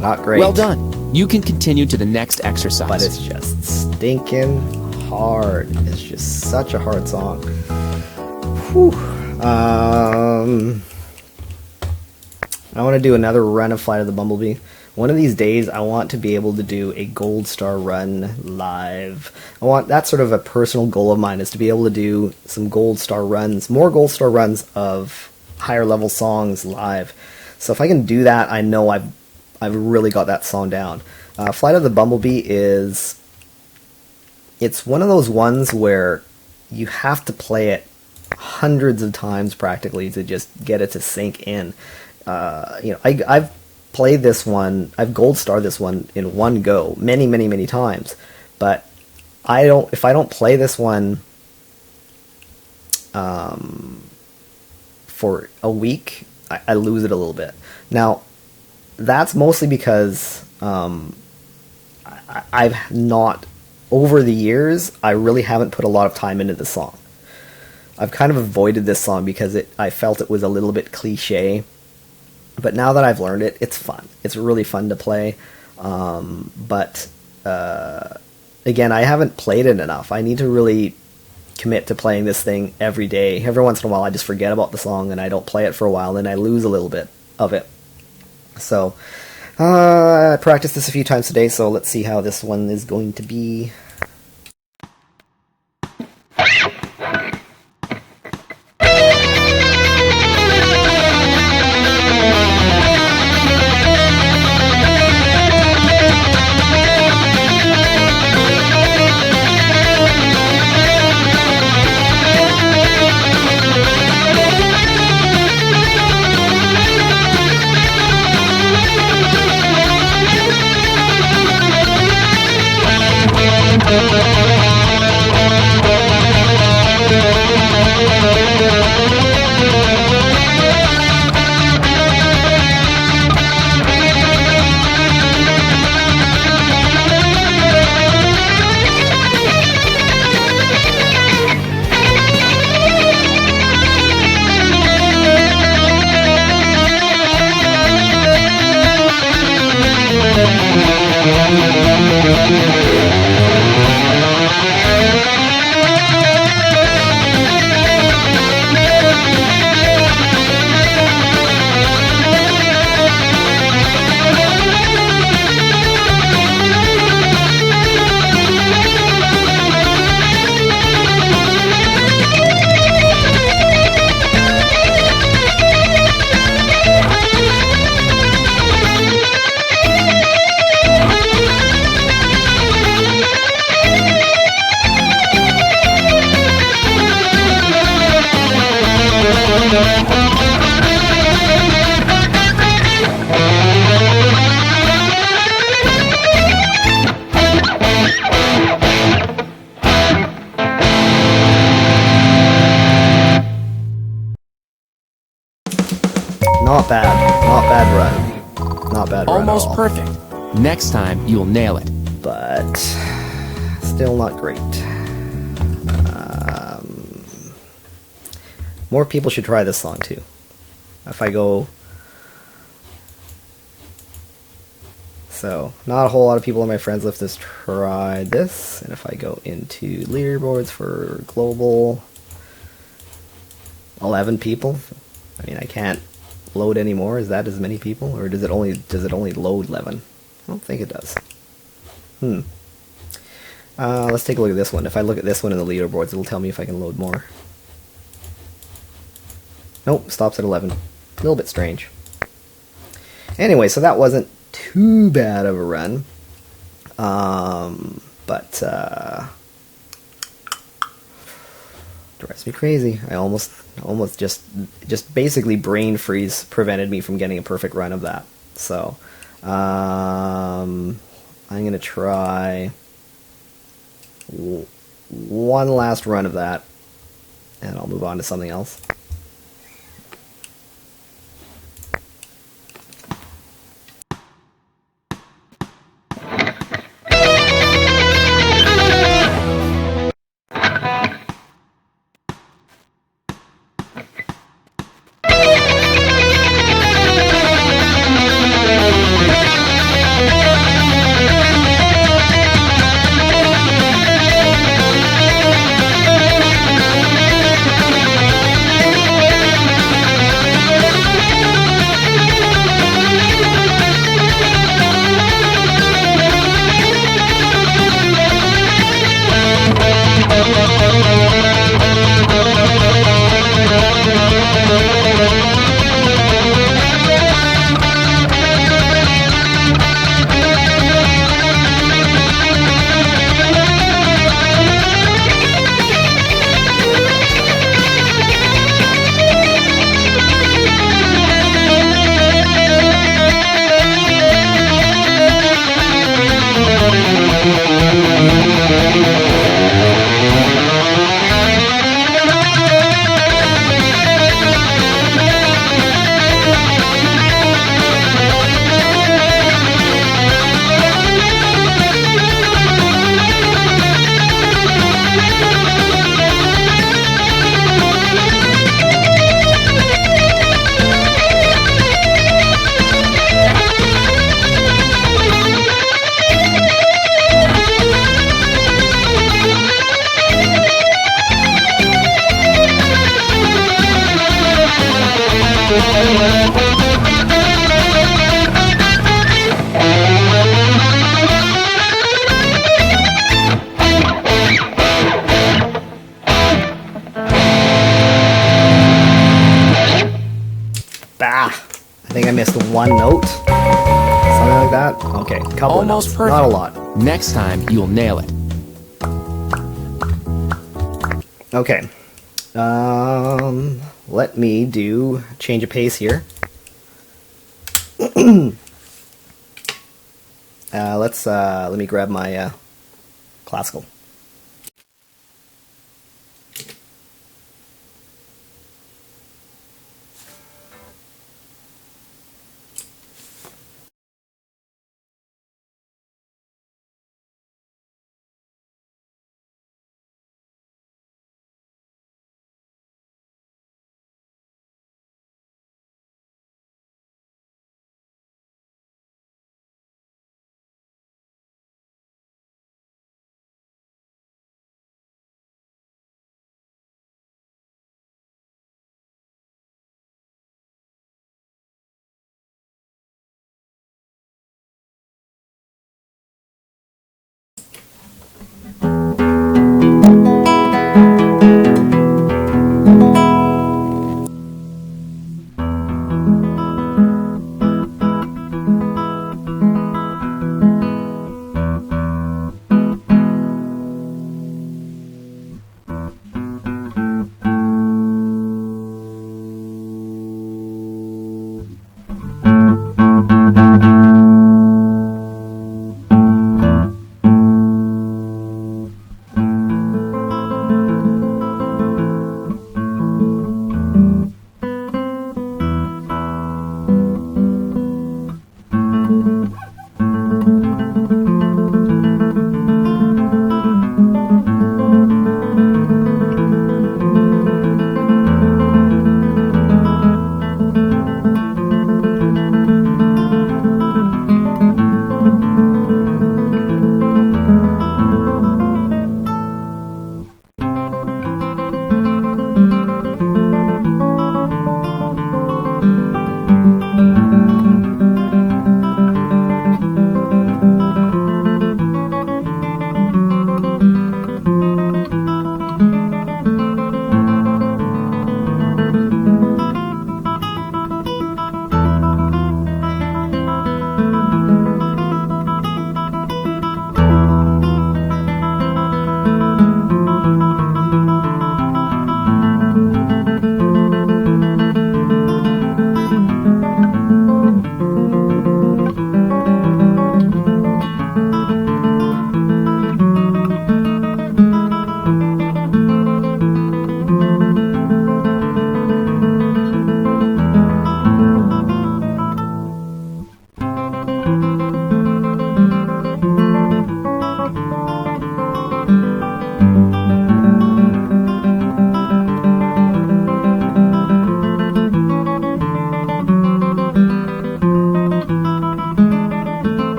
B: Not great.
A: Well done. You can continue to the next exercise.
B: But it's just stinking hard. It's just such a hard song. Whew. I want to do another run of Flight of the Bumblebee. One of these days, I want to be able to do a gold star run live. That's sort of a personal goal of mine, is to be able to do some gold star runs, more gold star runs of higher level songs live. So if I can do that, I know I've really got that song down. Flight of the Bumblebee it's one of those ones where you have to play it hundreds of times practically to just get it to sink in. I've played this one, I've gold starred this one in one go many times, but if I don't play this one for a week, I lose it a little bit. Now that's mostly because I've not, over the years, I really haven't put a lot of time into this song. I've kind of avoided this song because I felt it was a little bit cliche. But now that I've learned it, it's fun. It's really fun to play. But again, I haven't played it enough. I need to really commit to playing this thing every day. Every once in a while, I just forget about the song and I don't play it for a while, and I lose a little bit of it. So I practiced this a few times today, so let's see how this one is going to be. Not bad run. Not bad run.
A: Almost perfect. Next time, you'll nail it.
B: But still not great. More people should try this song too. If I go... So, not a whole lot of people on my friends list has tried this. And if I go into leaderboards for global, 11 people. I mean, I can't load anymore. Is that as many people, or does it only load 11? I don't think it does. Let's take a look at this one. If I look at this one in the leaderboards, it'll tell me if I can load more. Nope, stops at 11. A little bit strange. Anyway, so that wasn't too bad of a run. But drives me crazy. I almost just basically brain freeze prevented me from getting a perfect run of that. So I'm gonna try one last run of that, and I'll move on to something else. think I missed one note. Something like that. Okay, couple of notes.
A: Almost perfect.
B: Not a lot.
A: Next time, you'll nail it.
B: Okay. Let me do change of pace here. Let me grab my classical.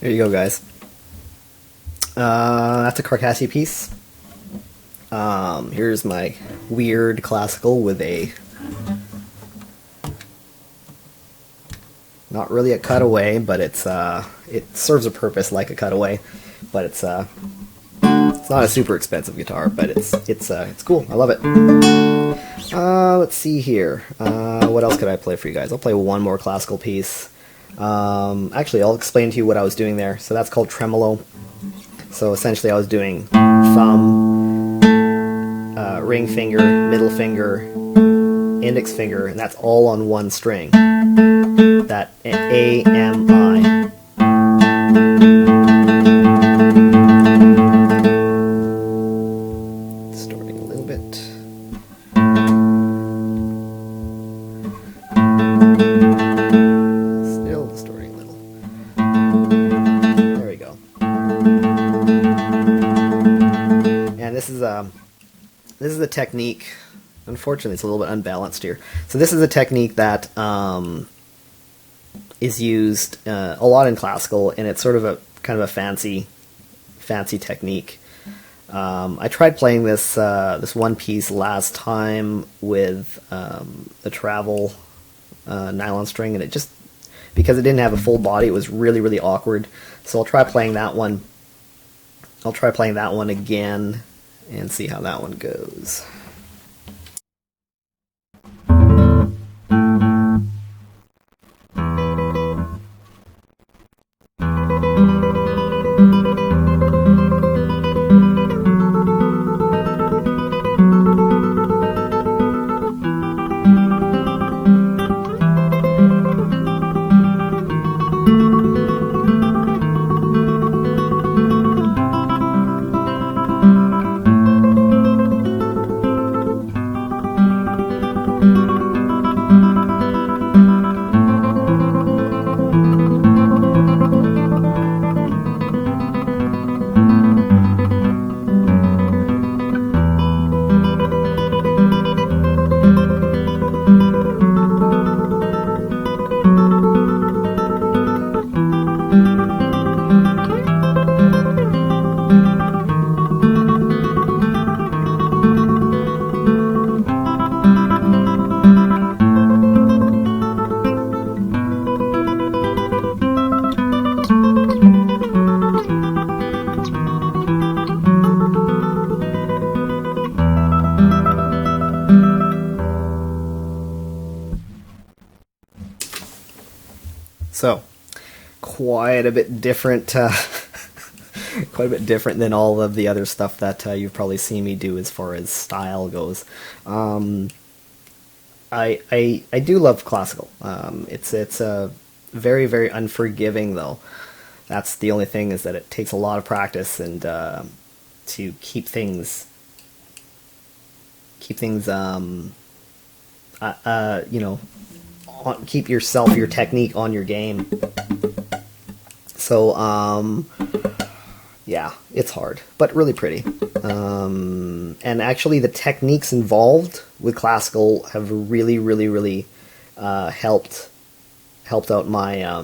B: There you go, guys. That's a Carcassi piece. Here's my weird classical with a... not really a cutaway, but it's it serves a purpose like a cutaway, but it's not a super expensive guitar, but it's cool. I love it. Let's see here. What else could I play for you guys? I'll play one more classical piece. Actually, I'll explain to you what I was doing there. So that's called tremolo. So essentially, I was doing thumb, ring finger, middle finger, index finger, and that's all on one string. That A, M, I. Distorting a little bit. Still distorting a little. There we go. this is a technique. Unfortunately, it's a little bit unbalanced here. So this is a technique that is used a lot in classical, and it's sort of a kind of a fancy technique. I tried playing this this one piece last time with the travel nylon string, and it just, because it didn't have a full body, it was really awkward. So I'll try playing that one. I'll try playing that one again and see how that one goes. So, quite a bit different, quite a bit different than all of the other stuff that you've probably seen me do as far as style goes. I do love classical. It's very unforgiving though. That's the only thing, is that it takes a lot of practice, and to keep things you know, keep yourself, your technique on your game. So yeah, it's hard, but really pretty. And actually, the techniques involved with classical have really helped out my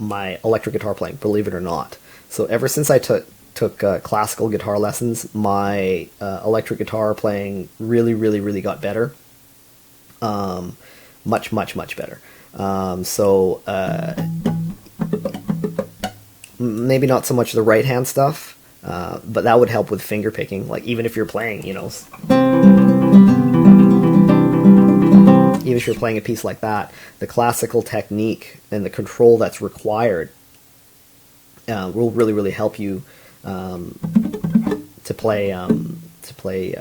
B: my electric guitar playing, believe it or not. So ever since I took classical guitar lessons, my electric guitar playing really got better. Much better. So maybe not so much the right hand stuff, but that would help with finger picking. Like, even if you're playing, you know, even if you're playing a piece like that, the classical technique and the control that's required will really help you to play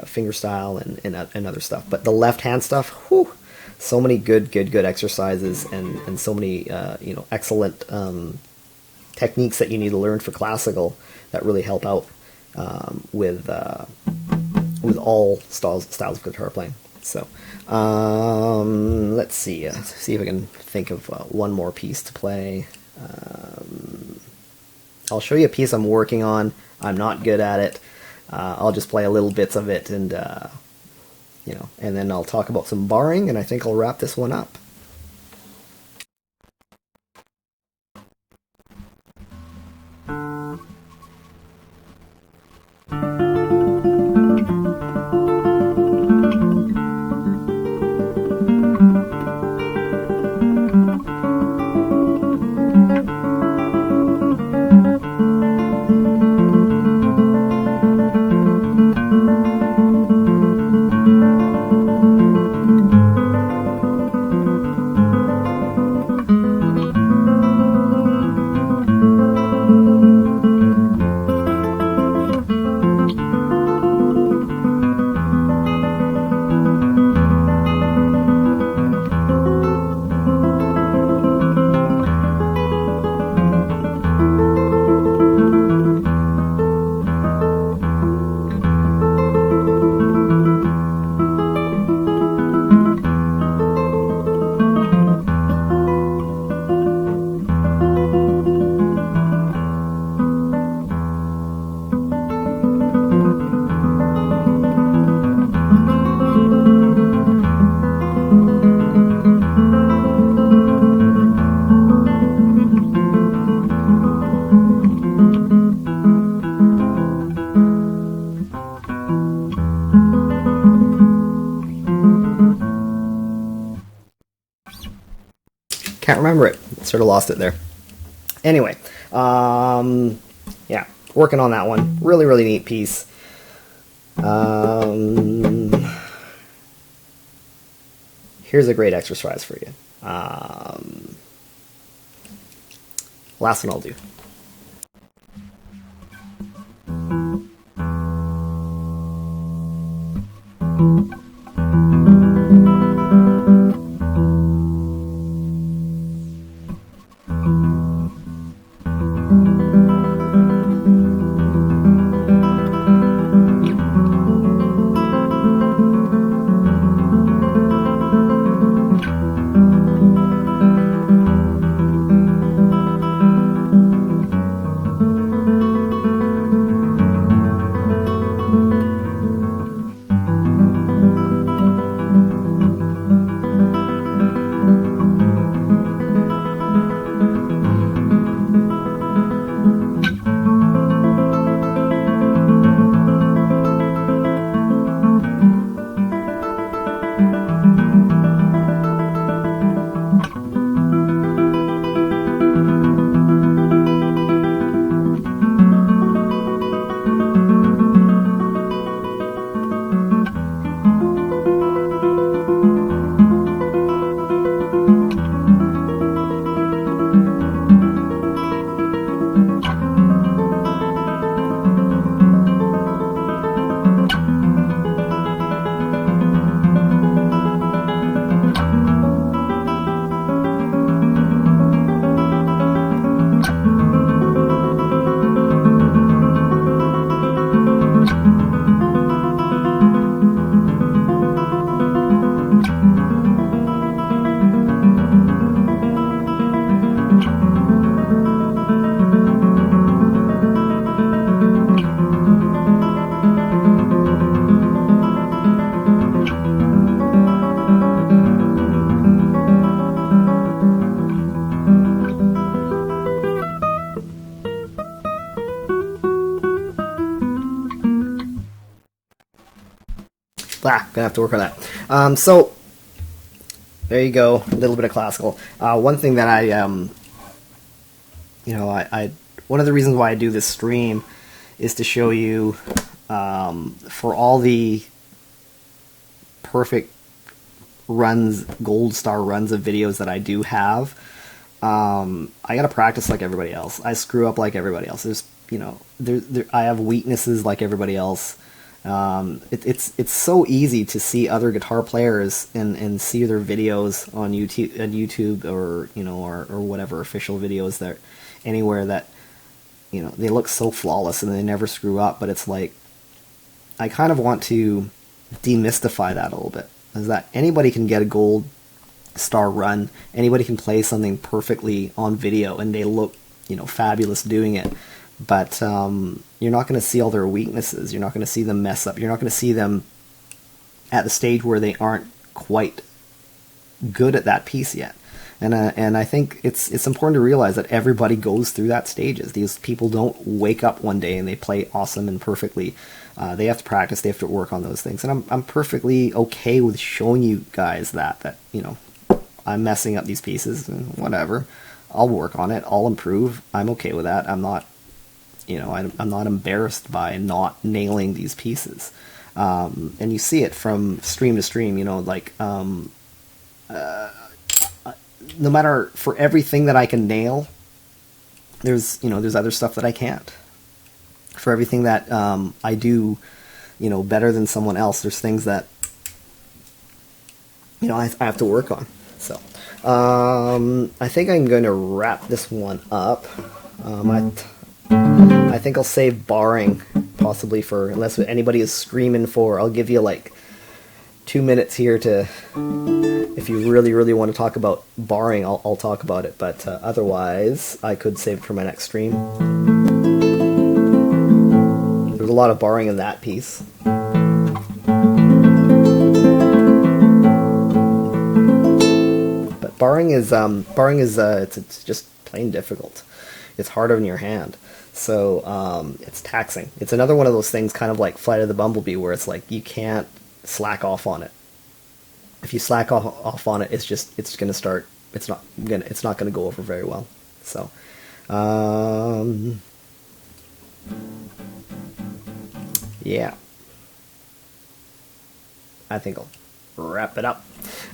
B: fingerstyle and other stuff. But the left hand stuff, whew, so many good exercises and so many you know, excellent techniques that you need to learn for classical that really help out with all styles of guitar playing. So let's see if I can think of one more piece to play. I'll show you a piece I'm working on. I'm not good at it. I'll just play a little bits of it, and you know, and then I'll talk about some barring, and I think I'll wrap this one up. can't remember it. Sort of lost it there. Anyway, yeah, working on that one. Really, really neat piece. Here's a great exercise for you. Last one I'll do. Gonna have to work on that. So there you go, a little bit of classical. One thing that I one of the reasons why I do this stream is to show you, for all the perfect runs, gold star runs of videos that I do have, I gotta practice like everybody else. I screw up like everybody else. There's, I have weaknesses like everybody else. It's so easy to see other guitar players and see their videos on YouTube or or whatever official videos that anywhere that they look so flawless and they never screw up. But it's like, I kind of want to demystify that a little bit. Is that anybody can get a gold star run, anybody can play something perfectly on video and they look fabulous doing it. But you're not going to see all their weaknesses. You're not going to see them mess up. You're not going to see them at the stage where they aren't quite good at that piece yet. And I think it's important to realize that everybody goes through that stages. These people don't wake up one day and they play awesome and perfectly. They have to practice. They have to work on those things. And I'm perfectly okay with showing you guys that I'm messing up these pieces and whatever. I'll work on it. I'll improve. I'm okay with that. I'm not. I'm not embarrassed by not nailing these pieces. And you see it from stream to stream, no matter, for everything that I can nail, there's other stuff that I can't. For everything that I do, better than someone else, there's things that, I have to work on. So, I think I'm going to wrap this one up. I think I'll save barring possibly for, unless anybody is screaming for, I'll give you like 2 minutes here to, if you really, really want to talk about barring, I'll talk about it. But otherwise, I could save it for my next stream. There's a lot of barring in that piece. But barring is it's just plain difficult. It's harder in your hand. So it's taxing. It's another one of those things, kind of like Flight of the Bumblebee, where it's like you can't slack off on it. If you slack off on it, it's going to start it's not gonna go over very well. So, yeah, I think I'll wrap it up.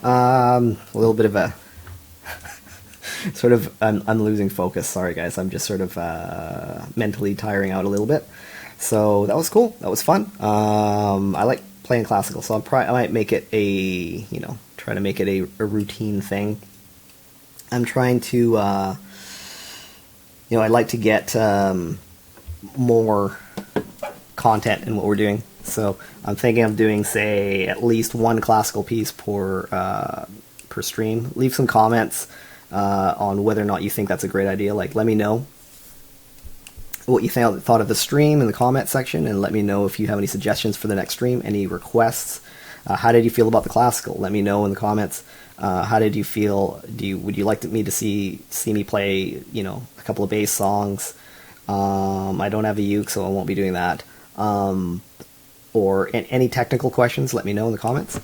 B: A little bit of a sort of, I'm losing focus. Sorry, guys. I'm just sort of mentally tiring out a little bit. So that was cool. That was fun. I like playing classical, so I might make it try to make it a routine thing. I'm trying to, I'd like to get more content in what we're doing. So I'm thinking of doing, say, at least one classical piece per stream. Leave some comments on whether or not you think that's a great idea. Like, let me know what you thought of the stream in the comment section, and let me know if you have any suggestions for the next stream, any requests. How did you feel about the classical? Let me know in the comments. How did you feel? Would you like me to see me play, a couple of bass songs? I don't have a uke, so I won't be doing that. Or any technical questions, let me know in the comments.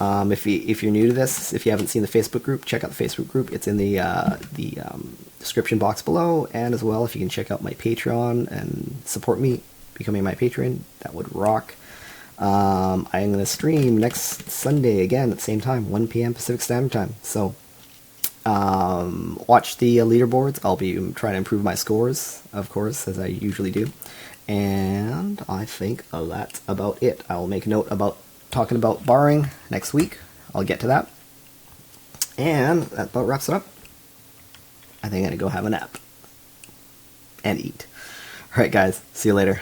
B: If you're new to this, if you haven't seen the Facebook group, check out the Facebook group. It's in the description box below, and as well, if you can check out my Patreon and support me becoming my patron, that would rock. I'm going to stream next Sunday again at the same time, 1 p.m. Pacific Standard Time. So watch the leaderboards. I'll be trying to improve my scores, of course, as I usually do. And I think that's about it. I'll make a note about talking about barring next week. I'll get to that. And that about wraps it up. I think I'm going to go have a nap. And eat. Alright guys, see you later.